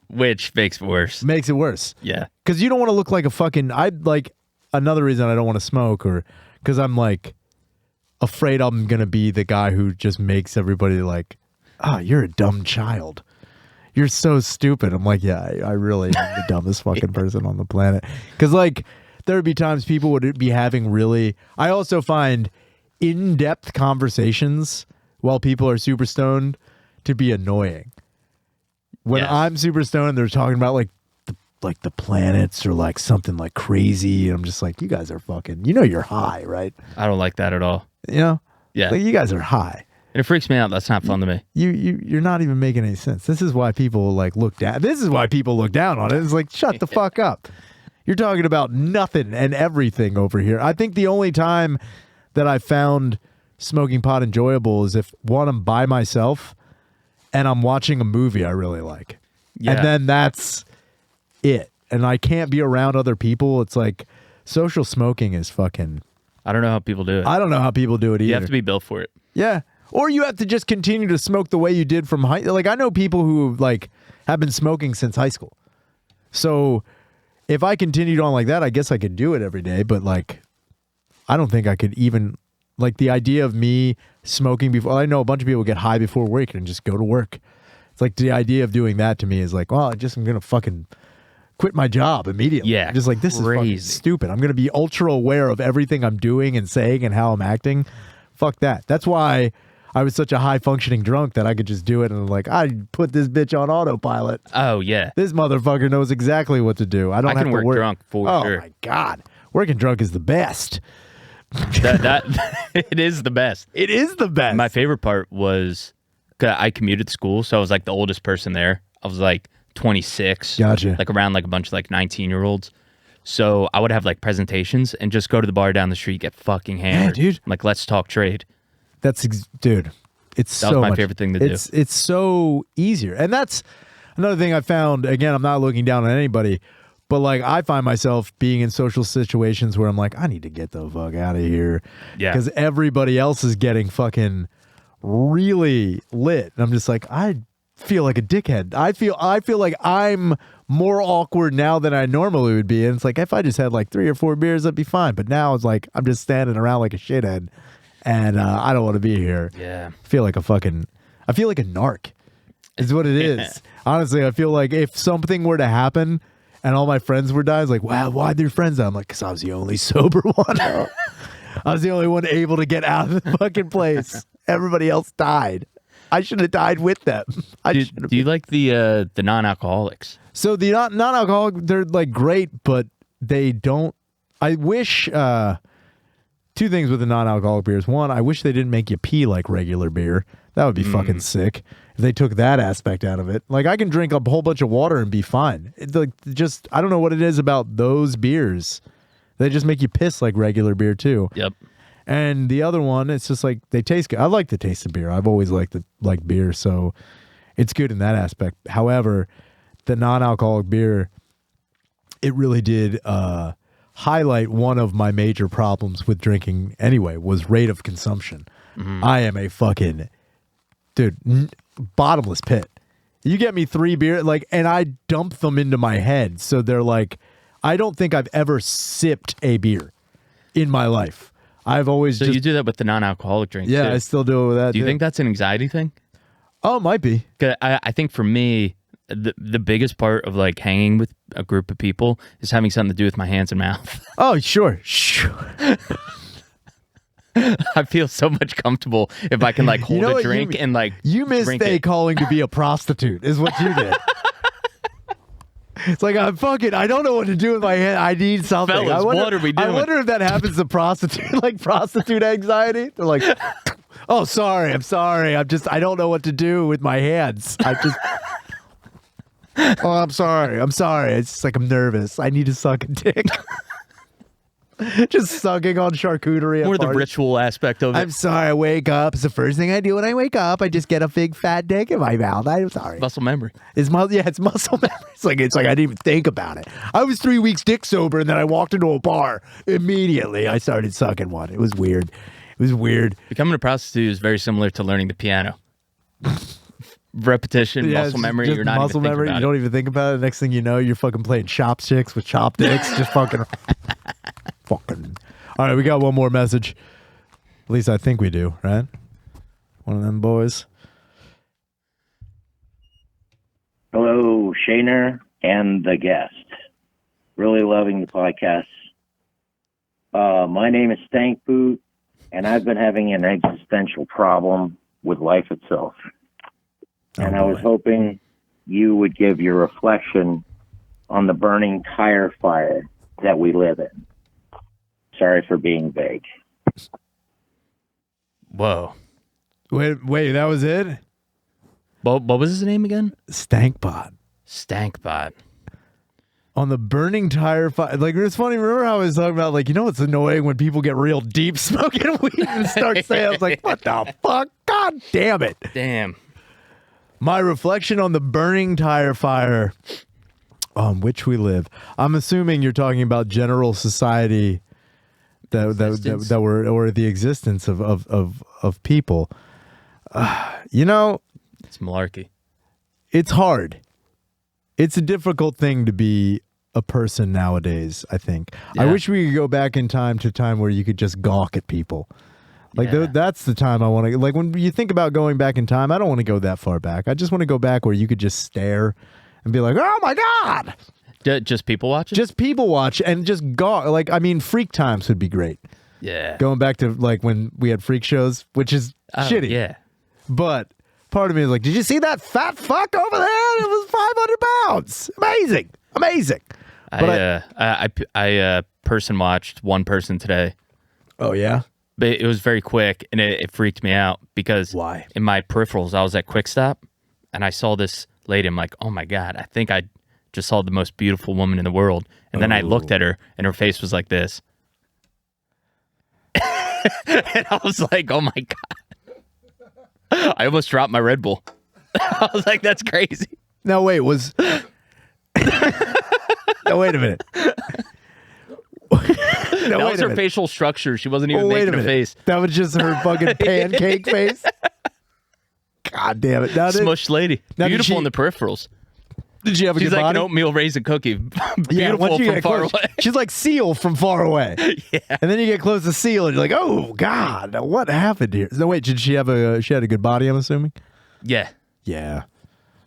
which makes it worse. Makes it worse. Yeah. Because you don't want to look like a fucking. Another reason I don't want to smoke, or because I'm like afraid I'm gonna be the guy who just makes everybody like, you're a dumb child. You're so stupid. I'm like, yeah, I really am the dumbest fucking person on the planet. Because like there would be times people would be having really. I also find in-depth conversations while people are super stoned to be annoying. When Yes. I'm super stoned, they're talking about like the planets or like something like crazy. And I'm just like, you guys are fucking. You're high, right? I don't like that at all. Yeah. Yeah. Like, you guys are high. And it freaks me out. That's not fun to me. You're not even making any sense. This is why people like look down. This is why people look down on it. It's like, shut the fuck up. You're talking about nothing and everything over here. I think the only time that I found smoking pot enjoyable is if one, I'm by myself and I'm watching a movie I really like. Yeah. And then that's it. And I can't be around other people. It's like social smoking is fucking. I don't know how people do it. I don't know how people do it either. You have to be built for it. Yeah. Or you have to just continue to smoke the way you did from high. Like, I know people who like have been smoking since high school. So if I continued on like that, I guess I could do it every day. But like, I don't think I could even like the idea of me smoking before. I know a bunch of people get high before work and just go to work. It's like the idea of doing that to me is like, well, I'm going to fucking quit my job immediately. Yeah, Just like, this is fucking crazy. stupid. I'm going to be ultra aware of everything I'm doing and saying and how I'm acting. Fuck that. That's why I was such a high functioning drunk that I could just do it. And I'm like, I put this bitch on autopilot. Oh, yeah. This motherfucker knows exactly what to do. I don't I have can to work work drunk for oh sure. my God. Working drunk is the best. That it is the best. It is the best. My favorite part was 'cause I commuted to school, so I was like the oldest person there. I was like 26. Gotcha. Like around like a bunch of like 19-year-olds. So I would have like presentations and just go to the bar down the street, get fucking hammered. dude. I'm like, let's talk trade. Dude, it's That so was my much- favorite thing to do. It's so easier. And that's another thing I found. Again, I'm not looking down on anybody, but like I find myself being in social situations where I'm like, I need to get the fuck out of here. Yeah. Because everybody else is getting fucking really lit. And I'm just like, I feel like a dickhead. I feel like I'm more awkward now than I normally would be. And it's like, if I just had like 3 or 4 beers, that'd be fine. But now it's like, I'm just standing around like a shithead. And I don't want to be here. Yeah. I feel like a narc is what it is. Honestly, I feel like if something were to happen and all my friends were dying, it's like, wow, why'd your friends die? I'm like, because I was the only sober one. I was the only one able to get out of the fucking place. Everybody else died. I should have died with them. Do you like the non-alcoholics? So the non-alcoholic, they're like great, but they don't. I wish 2 things with the non-alcoholic beers. One, I wish they didn't make you pee like regular beer. That would be fucking sick if they took that aspect out of it. Like I can drink a whole bunch of water and be fine. It's like just I don't know what it is about those beers. They just make you piss like regular beer too. Yep. And the other one, it's just like they taste good. I like the taste of beer. I've always liked beer, so it's good in that aspect. However, the non-alcoholic beer, it really did highlight one of my major problems with drinking anyway, was rate of consumption. I am a fucking bottomless pit. You get me 3 beer, and I dump them into my head. So they're like, I don't think I've ever sipped a beer in my life. I've always So you do that with the non-alcoholic drinks yeah, too. I still do it with that. Do you too. think that's an anxiety thing? Oh, it might be. 'Cause I think for me, the biggest part of like hanging with a group of people is having something to do with my hands and mouth. Oh, sure. I feel so much comfortable if I can like hold know a what you drink mean? and like You missed drink a it. calling to be a prostitute, is what you did. It's like, I don't know what to do with my hand. I need something. Fellas, I wonder, what are we I doing? wonder if that happens to prostitute, like prostitute anxiety. They're like, oh, sorry. I'm sorry. I don't know what to do with my hands. Oh, I'm sorry. It's just like, I'm nervous. I need to suck a dick. Just sucking on charcuterie. at More the parties. ritual aspect of it. I'm sorry, I wake up. It's the first thing I do when I wake up. I just get a big fat dick in my mouth. I'm sorry. Muscle memory. It's muscle memory. It's like I didn't even think about it. I was 3 weeks dick sober, and then I walked into a bar. Immediately, I started sucking one. It was weird. Becoming a prostitute is very similar to learning the piano. Repetition, Yeah, muscle it's memory. just You're not muscle even memory. thinking You about don't even think about it. Next thing you know, you're fucking playing chopsticks with chopsticks. Just fucking. Fucking. All right, we got one more message. At least I think we do, right? One of them boys. Hello, Shaner and the guest. Really loving the podcast. My name is Stank Boot, and I've been having an existential problem with life itself. And I was hoping you would give your reflection on the burning tire fire that we live in. Sorry for being vague. Whoa. Wait, that was it? What was his name again? Stankbot. Stankbot. On the burning tire fire. Like, it's funny. Remember how I was talking about, like, you know what's annoying when people get real deep smoking weed and start saying, I was like, what the fuck? God damn it. Damn. My reflection on the burning tire fire on which we live. I'm assuming you're talking about general society that were, or the existence of people. You know, It's malarkey. it's hard. It's a difficult thing to be a person nowadays, I think. I Yeah. wish we could go back in time to a time where you could just gawk at people. Like, Yeah. that's the time I want to, like, when you think about going back in time, I don't want to go that far back. I just want to go back where you could just stare and be like, oh my God. Just people watching? Just people watch and just gawk. Like, I mean, freak times would be great. yeah. Going back to, like, when we had freak shows, which is Oh, shitty. Yeah. But part of me is like, did you see that fat fuck over there? It was 500 pounds. Amazing. But I person watched one person today, oh, yeah? but it was very quick and it freaked me out because Why? in my peripherals, I was at Quick Stop and I saw this lady. I'm like, oh my God, I think I just saw the most beautiful woman in the world. And then I looked at her and her face was like this. And I was like, oh my God. I almost dropped my Red Bull. I was like, that's crazy. No, wait, no, wait a minute. That was her facial structure. She wasn't even making a face. That was just her fucking pancake face? God damn it. Now, Smushed lady. now did Beautiful she- in the peripherals. did she have a She's good like body? an oatmeal raisin cookie. Yeah, Beautiful once you from get far close, away. she's like Seal from far away. Yeah. And then you get close to Seal and you're like, oh God, what happened here? No, wait, did she have she had a good body, I'm assuming? Yeah. Yeah.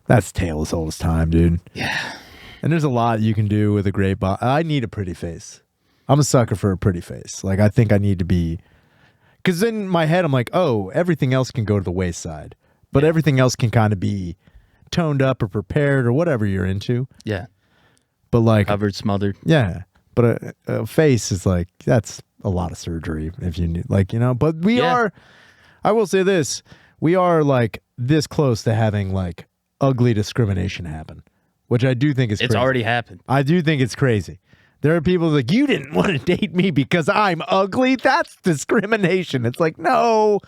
That's tale as old as time, dude. Yeah. And there's a lot you can do with a great body. I need a pretty face. I'm a sucker for a pretty face. Like, I think I need to be, because in my head, I'm like, oh, everything else can go to the wayside, but everything else can kind of be toned up or prepared or whatever you're into. Yeah. But like, Covered, smothered. yeah, but a face is like, that's a lot of surgery if you need, like, you know, but we Yeah. are, I will say this, we are like this close to having like ugly discrimination happen, which I do think is It's crazy. already happened. I do think it's crazy. There are people like, you didn't want to date me because I'm ugly. That's discrimination. It's like, no,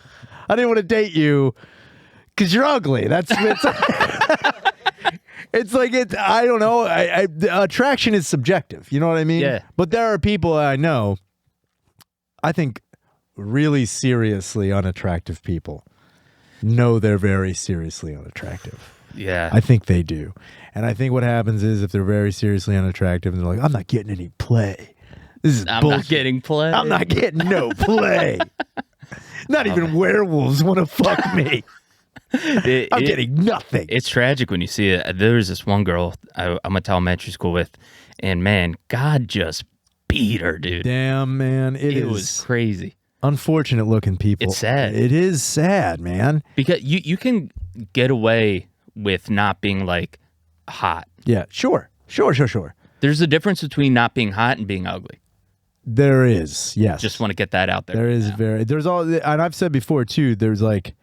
I didn't want to date you because you're ugly. It's it's like, I don't know. Attraction is subjective. You know what I mean? Yeah. But there are people I know, I think really seriously unattractive people know they're very seriously unattractive. Yeah. I think they do. And I think what happens is if they're very seriously unattractive and they're like, I'm not getting any play. This is I'm bullshit. not getting play. I'm not getting no play. Not even werewolves want to fuck me. I'm getting nothing. It's tragic when you see it. There was this one girl I went to elementary school with, and man, God just beat her, dude. Damn, man. It was crazy. unfortunate looking people. It's sad. It is sad, man. Because you can get away with not being like hot. Yeah, sure. There's a difference between not being hot and being ugly. There is, yes. Just want to get that out there. There is there's all, and I've said before too, there's like,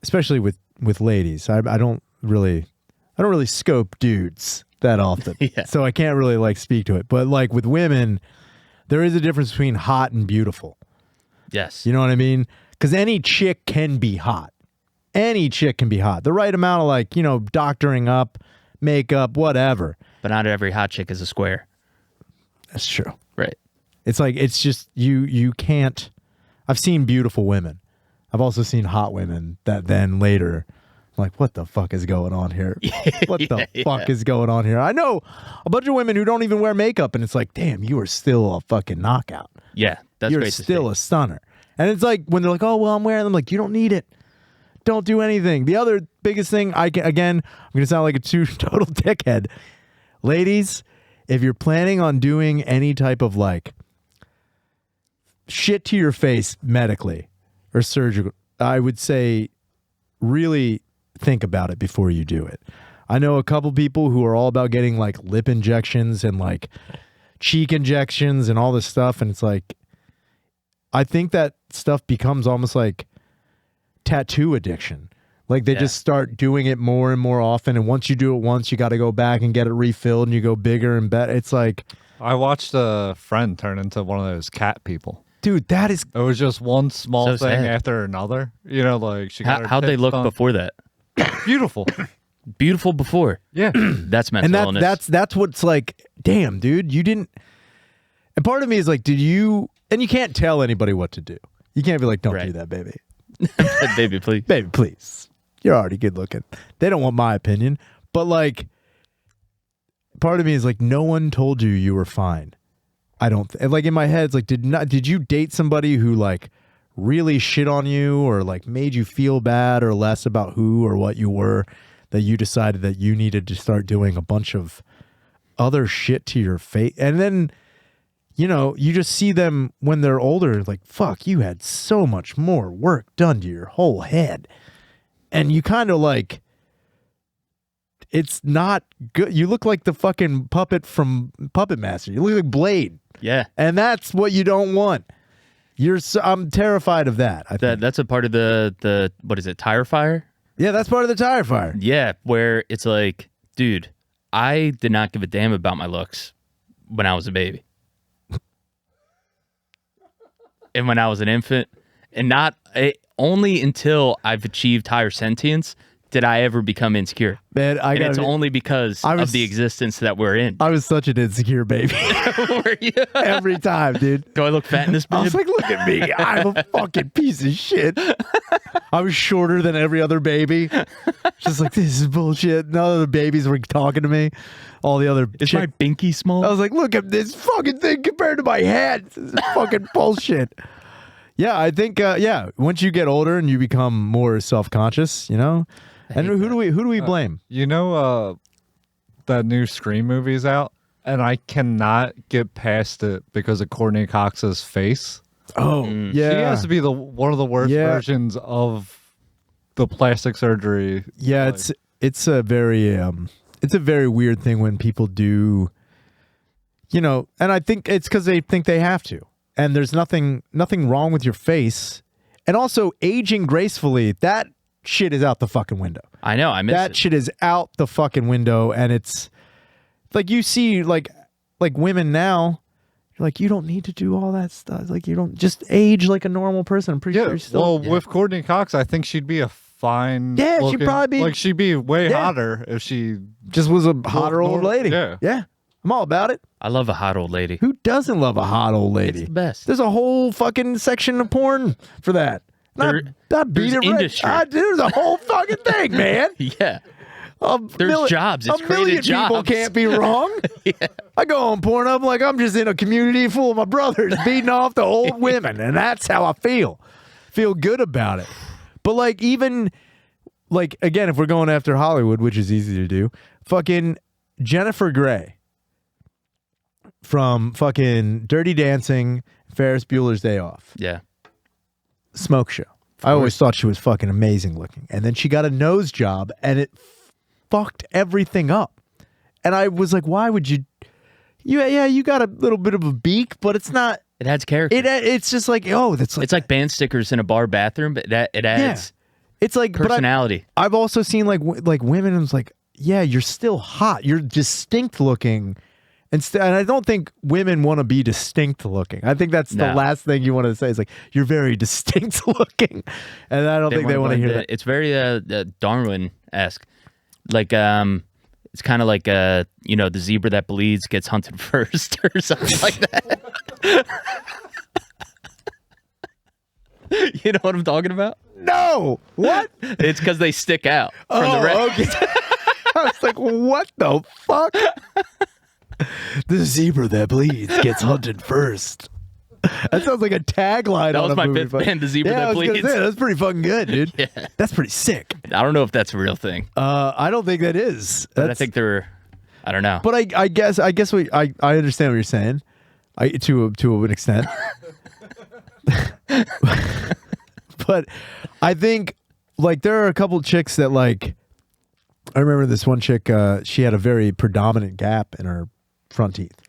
especially with ladies, I don't really scope dudes that often. Yeah. So I can't really like speak to it. But like with women, There is a difference between hot and beautiful. Yes. You know what I mean? Because any chick can be hot. Any chick can be hot. The right amount of like, doctoring up, makeup, whatever. But not every hot chick is a square. That's true. Right. It's like, it's just, you can't. I've seen beautiful women. I've also seen hot women that then later, I'm like, what the fuck is going on here? What the fuck is going on here? I know a bunch of women who don't even wear makeup, and it's like, damn, you are still a fucking knockout. Yeah, that's You're great to still see. a stunner. And it's like, when they're like, oh, well, I'm wearing them, like, you don't need it. Don't do anything. The other biggest thing, I'm going to sound like a total dickhead. Ladies, if you're planning on doing any type of like shit to your face medically or surgical, I would say really think about it before you do it. I know a couple people who are all about getting like lip injections and like cheek injections and all this stuff. And it's like, I think that stuff becomes almost like tattoo addiction. Like they just start doing it more and more often. And once you do it once, you got to go back and get it refilled and you go bigger and better. It's like, I watched a friend turn into one of those cat people. dude, that is, It was just one small So thing sad. after another. Like she got her How'd they tits look done. before that? Beautiful. Beautiful before. Yeah. That's mental and illness. that's what's like, damn, dude, you didn't. And part of me is like, did you, and you can't tell anybody what to do. You can't be like, don't Right. do that, baby. Baby, please. Baby, please. You're already good looking. They don't want my opinion. But like, part of me is like, no one told you you were fine. I don't, like in my head, it's like, did you date somebody who like really shit on you or like made you feel bad or less about who or what you were, that you decided that you needed to start doing a bunch of other shit to your face? And then, you just see them when they're older, like, fuck, you had so much more work done to your whole head. And you kind of like, it's not good. You look like the fucking puppet from Puppet Master. You look like Blade. Yeah. And that's what you don't want. I'm terrified of that. I think. That's a part of the what is it, tire fire? Yeah, that's part of the tire fire. Yeah, where it's like, dude, I did not give a damn about my looks when I was a baby. And when I was an infant, and only until I've achieved higher sentience did I ever become insecure. Man, And it's only because of the existence that we're in. I was such an insecure baby. Were you? Every time, dude. Do I look fat in this I was bib? like, look at me. I'm a fucking piece of shit. I was shorter than every other baby. Just like, this is bullshit. None of the babies were talking to me. All the other Is my binky small? I was like, look at this fucking thing compared to my head. This is fucking bullshit. Yeah, I think, once you get older and you become more self-conscious, and who do we blame? That new Scream movie's out, and I cannot get past it because of Courtney Cox's face. Oh, yeah. She has to be one of the worst versions of the plastic surgery. Yeah, it's a very weird thing when people do, and I think it's because they think they have to. And there's nothing wrong with your face. And also aging gracefully, that shit is out the fucking window. I know, I miss that it. shit is out the fucking window. And it's like, you see like women now, you're like, you don't need to do all that stuff. Like, you don't just age like a normal person. I'm pretty sure you're still. With Courtney Cox, I think she'd be a fine. Yeah, she'd looking, probably be- like she'd be way hotter if she just was a hotter old lady. Yeah. I'm all about it. I love a hot old lady. Who doesn't love a hot old lady? It's the best. There's a whole fucking section of porn for that. Not There's beat it industry. There's a whole fucking thing, man. Yeah. There's jobs. It's a million created people jobs. can't be wrong. I go on Pornhub like I'm just in a community full of my brothers beating off the old women, and that's how I feel. Feel good about it. But like, even like, again, if we're going after Hollywood, which is easy to do, fucking Jennifer Grey from fucking Dirty Dancing, Ferris Bueller's Day Off. Yeah. Smoke Show. I always thought she was fucking amazing looking. And then she got a nose job and it fucked everything up. And I was like, why would you? You got a little bit of a beak, but it's not. It adds character. It's just like, that's like. It's like band stickers in a bar bathroom, but it adds it's like personality. But I've also seen like women and it's like, yeah, you're still hot. You're distinct looking. And I don't think women want to be distinct looking. I think that's the last thing you want to say. Is like, you're very distinct looking. And I don't think they want to hear that. It's very Darwin-esque. Like, it's kind of like, the zebra that bleeds gets hunted first or something like that. You know what I'm talking about? No. What? It's because they stick out from the rest. Okay. I was like, what the fuck? The zebra that bleeds gets hunted first. That sounds like a tagline. That on was a my movie. fifth band, the zebra that bleeds. That's pretty fucking good, dude. Yeah. That's pretty sick. I don't know if that's a real thing. I don't think that is. But I think I don't know. But I guess I understand what you're saying. To an extent. But I think like there are a couple chicks that like. I remember this one chick. She had a very predominant gap in her front teeth,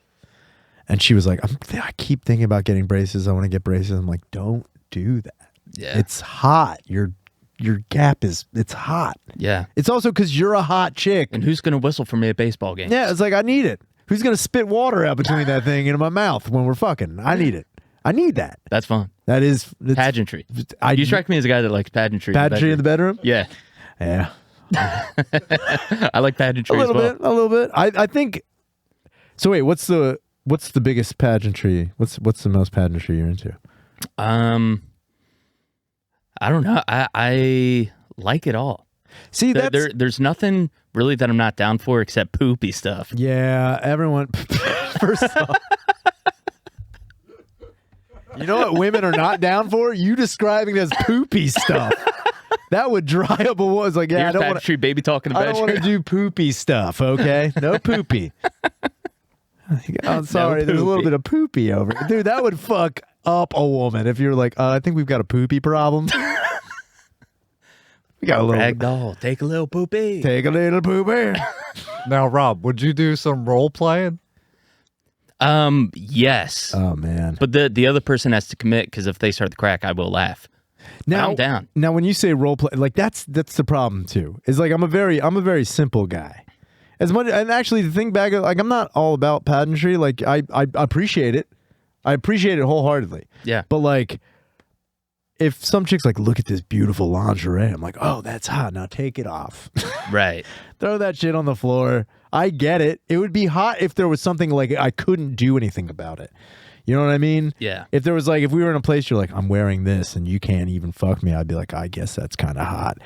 and she was like, "I keep thinking about getting braces. I want to get braces." I'm like, "Don't do that. Yeah, it's hot. Your gap it's hot. Yeah, it's also because you're a hot chick. And who's gonna whistle for me at baseball games? Yeah, it's like I need it. Who's gonna spit water out between that thing into my mouth when we're fucking? I need it. I need that. That's fun. That is pageantry. You strike me as a guy that likes pageantry. Pageantry in the bedroom? Yeah. Yeah. I like pageantry a little as well. A little bit. I think. So wait, what's the biggest pageantry? What's the most pageantry you're into? I don't know. I like it all. See, there's nothing really that I'm not down for except poopy stuff. Yeah, everyone. First off, you know what women are not down for? You describing it as poopy stuff. That would dry up a woman's like, yeah, Here's I don't want to baby talking about. I don't want to do poopy stuff. Okay, no poopy. I'm sorry, there's a little bit of poopy over it. Dude, that would fuck up a woman if you're like, I think we've got a poopy problem. We got a little ragdoll. Take a little poopy. Take a little poopy. Now, Rob, would you do some role playing? Yes. Oh man. But the other person has to commit because if they start the crack, I will laugh. Now, I'm down. Now, when you say role play, like that's the problem too. Is like I'm a very simple guy. As much, and actually, the thing back, like I'm not all about pageantry. Like I appreciate it. I appreciate it wholeheartedly. Yeah. But like, if some chick's like, look at this beautiful lingerie, I'm like, oh, that's hot. Now take it off. Right. Throw that shit on the floor. I get it. It would be hot if there was something like I couldn't do anything about it. You know what I mean? Yeah. If there was like, if we were in a place you're like, I'm wearing this and you can't even fuck me, I'd be like, I guess that's kind of hot.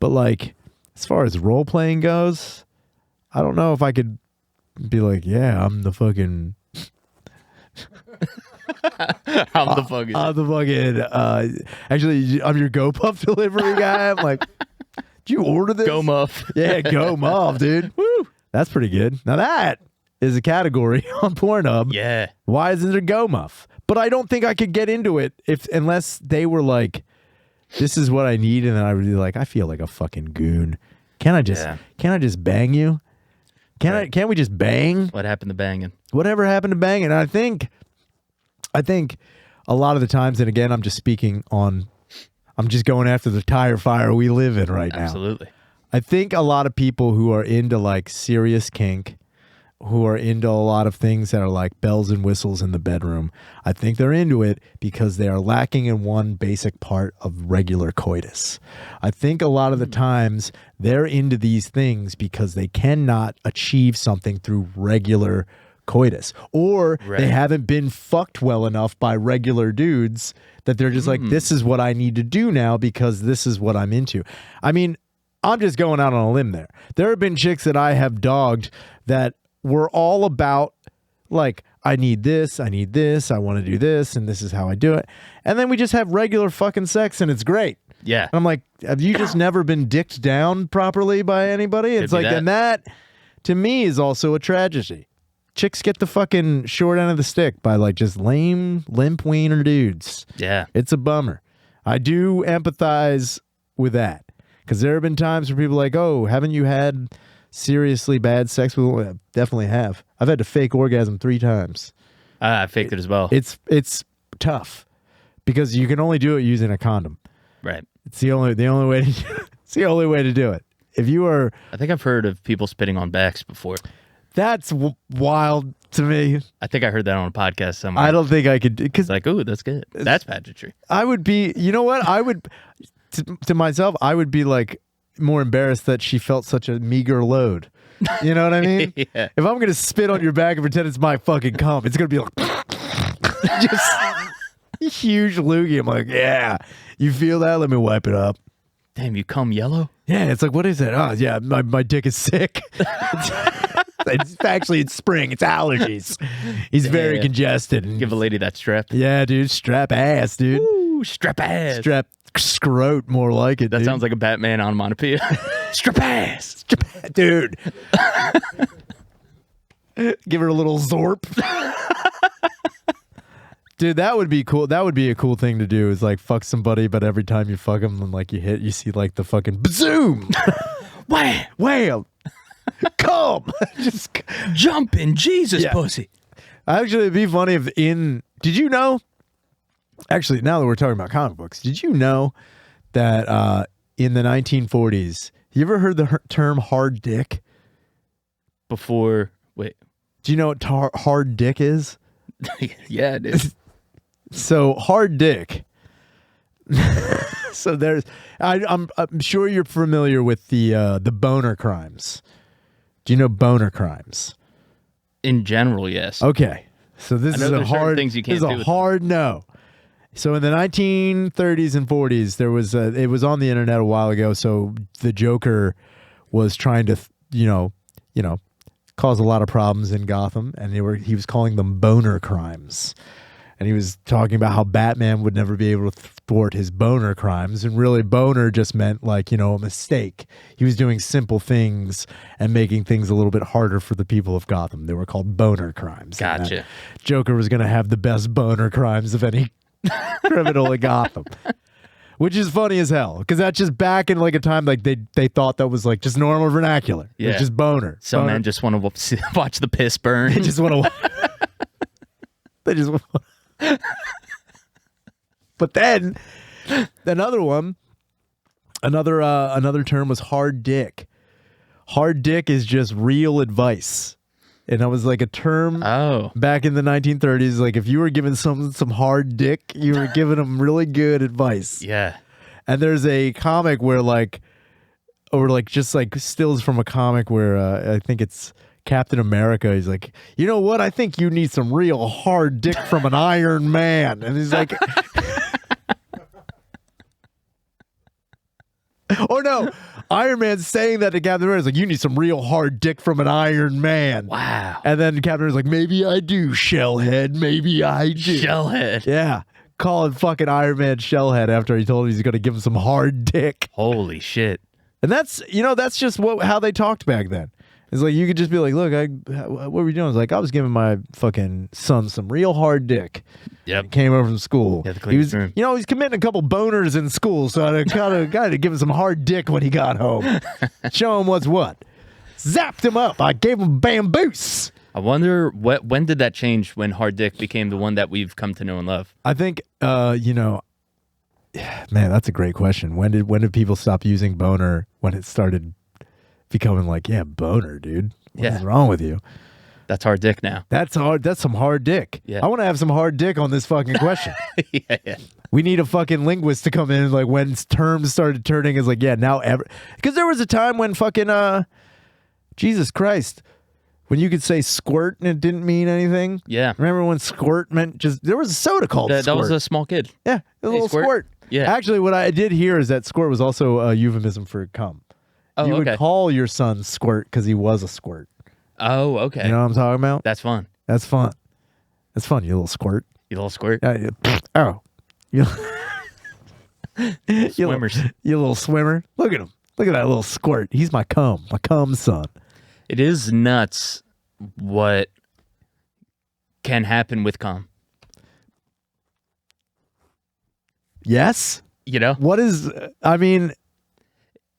But like, as far as role playing goes, I don't know if I could be like, yeah, I'm the fucking. I'm the fucking. Actually, I'm your Go Puff delivery guy. I'm like, did you order this? Go Muff. Yeah, Go Muff, dude. Woo. That's pretty good. Now that is a category on Pornhub. Yeah. Why isn't there Go Muff? But I don't think I could get into it unless they were like, this is what I need, and then I would be like, I feel like a fucking goon. Can I just bang you? Can't we just bang? What happened to banging? Whatever happened to banging? And I think a lot of the times, and again, I'm just going after the tire fire we live in right now. Absolutely. I think a lot of people who are into like serious kink, who are into a lot of things that are like bells and whistles in the bedroom, I think they're into it because they are lacking in one basic part of regular coitus. I think a lot of the times they're into these things because they cannot achieve something through regular coitus, or they haven't been fucked well enough by regular dudes that they're just like, this is what I need to do now because this is what I'm into. I mean, I'm just going out on a limb there. There have been chicks that I have dogged that were all about like, I need this, I want to do this, and this is how I do it. And then we just have regular fucking sex and it's great. Yeah. And I'm like, have you just never been dicked down properly by anybody? It's like, and that to me is also a tragedy. Chicks get the fucking short end of the stick by like just lame, limp wiener dudes. Yeah. It's a bummer. I do empathize with that because there have been times where people are like, oh, haven't you had seriously bad sex with women? I definitely have. I've had to fake orgasm 3 times. I faked it as well. It's tough because you can only do it using a condom. Right. It's the only way to it's the only way to do it. If you are, I think I've heard of people spitting on backs before. That's wild. to me. I think I heard that on a podcast somewhere. I don't think I could, because It's like, ooh, that's good. That's pageantry. I would be, you know what? I would, to myself, I would be like more embarrassed that she felt such a meager load. You know what I mean? Yeah. If I'm going to spit on your back and pretend it's my fucking cum, it's going to be like, just huge loogie. I'm like, yeah, you feel that? Let me wipe it up. Damn, you come yellow? Yeah, it's like, what is it? Oh, yeah, my dick is sick. Actually, it's spring. It's allergies. He's very Yeah. congested. And, Give a lady that strep. yeah, dude, strap ass, dude. Ooh, strap ass. Strap scrote, more like it. That dude. sounds like a Batman onomatopoeia. Strap ass. Dude. Give her a little zorp. Dude, that would be cool. That would be a cool thing to do, is like fuck somebody, but every time you fuck them and like you hit, you see like the fucking zoom. Wham! Wham. Come. Just Jumping Jesus Yeah. pussy. actually, it'd be funny if did you know? Actually, now that we're talking about comic books, did you know that in the 1940s, you ever heard the term hard dick? Wait. Do you know what hard dick is? Yeah, it is. So hard dick. So there's, I'm sure you're familiar with the boner crimes. Do you know boner crimes? In general, yes. Okay, so this I know is a there's certain hard things you can't this is do a with hard no. So in the 1930s and 40s, there was it was on the internet a while ago. So the Joker was trying to cause a lot of problems in Gotham, and he was calling them boner crimes. And he was talking about how Batman would never be able to thwart his boner crimes. And really, boner just meant like, a mistake. He was doing simple things and making things a little bit harder for the people of Gotham. They were called boner crimes. And Gotcha. that Joker was going to have the best boner crimes of any criminal in Gotham. Which is funny as hell, because that's just back in like a time like they thought that was like just normal vernacular. Yeah. It's just boner. Some Boner. men just want to watch the piss burn. They just want to. They just want. But then another term was hard dick. Hard dick is just real advice. And that was like a term Oh. back in the 1930s. Like if you were giving someone some hard dick, you were giving them really good advice. Yeah. And there's a comic where just like stills from a comic where I think it's Captain America. He's like, you know what? I think you need some real hard dick from an Iron Man. And he's like, or no, Iron Man's saying that to Captain America. He's like, you need some real hard dick from an Iron Man. Wow. And then Captain America's like, maybe I do, Shellhead. Maybe I do. Shellhead. Yeah. Calling fucking Iron Man Shellhead after he told him he's going to give him some hard dick. Holy shit. And that's just how they talked back then. It's like you could just be like, look, what were you doing? It's like, I was giving my fucking son some real hard dick. Yep. He came over from school. Yeah, the He was, room. he's committing a couple boners in school, so I got to give him some hard dick when he got home. Show him what's what. Zapped him up. I gave him bamboos. I wonder when did that change, when hard dick became the one that we've come to know and love? I think, man, that's a great question. When did people stop using boner when it started becoming like, yeah, boner, dude? What is wrong with you? That's hard dick now. That's hard. That's some hard dick. Yeah. I want to have some hard dick on this fucking question. Yeah. We need a fucking linguist to come in, like when terms started turning is like, yeah, now ever, because there was a time when fucking Jesus Christ, when you could say squirt and it didn't mean anything. Yeah. Remember when squirt meant just, there was a soda called That squirt. was a small kid. Yeah, a little squirt. squirt. Yeah. Actually, what I did hear is that squirt was also a euphemism for cum. Oh, You would okay. call your son squirt because he was a squirt. Oh, okay. You know what I'm talking about? That's fun. That's fun. That's fun, you little squirt. You little squirt. Oh. You, Swimmers. You little swimmer. Look at him. Look at that little squirt. He's my cum son. It is nuts what can happen with cum. Yes? You know? What is, I mean,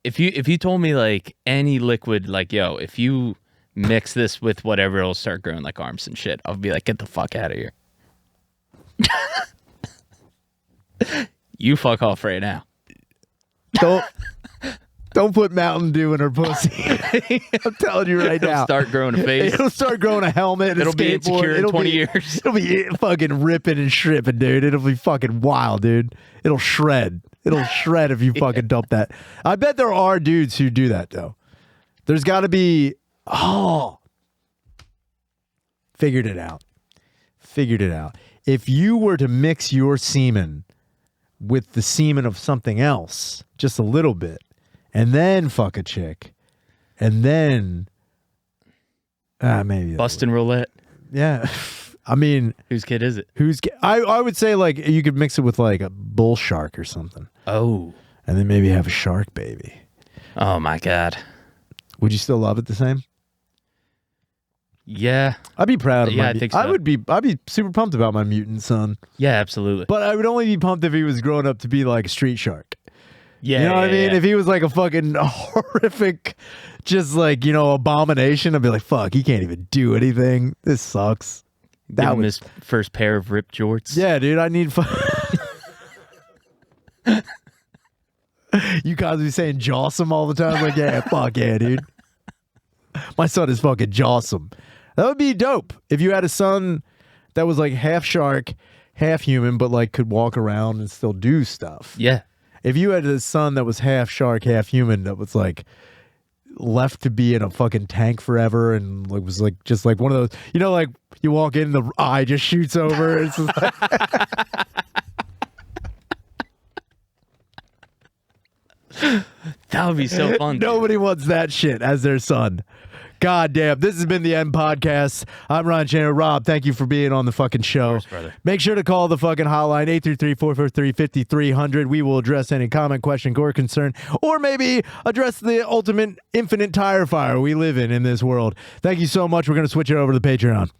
If you told me like any liquid, like, yo, if you mix this with whatever, it'll start growing like arms and shit, I'll be like, get the fuck out of here. You fuck off right now. don't, Don't put Mountain Dew in her pussy. I'm telling you right It'll now. start growing a face. It'll start growing a helmet. And It'll a be skateboard. insecure in 20 years. It'll be fucking ripping and stripping, dude. It'll be fucking wild, dude. It'll shred. It'll shred if you fucking dump that. I bet there are dudes who do that though. There's got to be. Oh, figured it out. Figured it out. If you were to mix your semen with the semen of something else, just a little bit, and then fuck a chick, and then maybe Bustin' roulette. yeah. I mean, Whose kid is it? I would say like you could mix it with like a bull shark or something, Oh. and then maybe have a shark baby. Oh my God. Would you still love it the same? Yeah. I'd be proud of Yeah, my. I think I so. would be. I'd be super pumped about my mutant son, Yeah, absolutely. but I would only be pumped if he was growing up to be like a street shark. Yeah. You know what I mean? yeah. If he was like a fucking horrific, just like, abomination, I'd be like, fuck, he can't even do anything. This sucks. Give That him was, his first pair of ripped jorts. yeah, dude, I need You guys be saying jawsome all the time? Like, yeah, fuck yeah, dude. My son is fucking jawsome. That would be dope if you had a son that was like half shark, half human, but like could walk around and still do stuff. Yeah. If you had a son that was half shark, half human, that was like left to be in a fucking tank forever and like was like just like one of those, like you walk in, the eye just shoots over. It's just like That would be so fun. dude. nobody wants that shit as their son. God damn. This has been the End Podcast. I'm Ron Chandler. Rob, thank you for being on the fucking show. course, brother. Make sure to call the fucking hotline, 833-443-5300. We will address any comment, question, or concern, or maybe address the ultimate infinite tire fire we live in this world. Thank you so much. We're going to switch it over to the Patreon.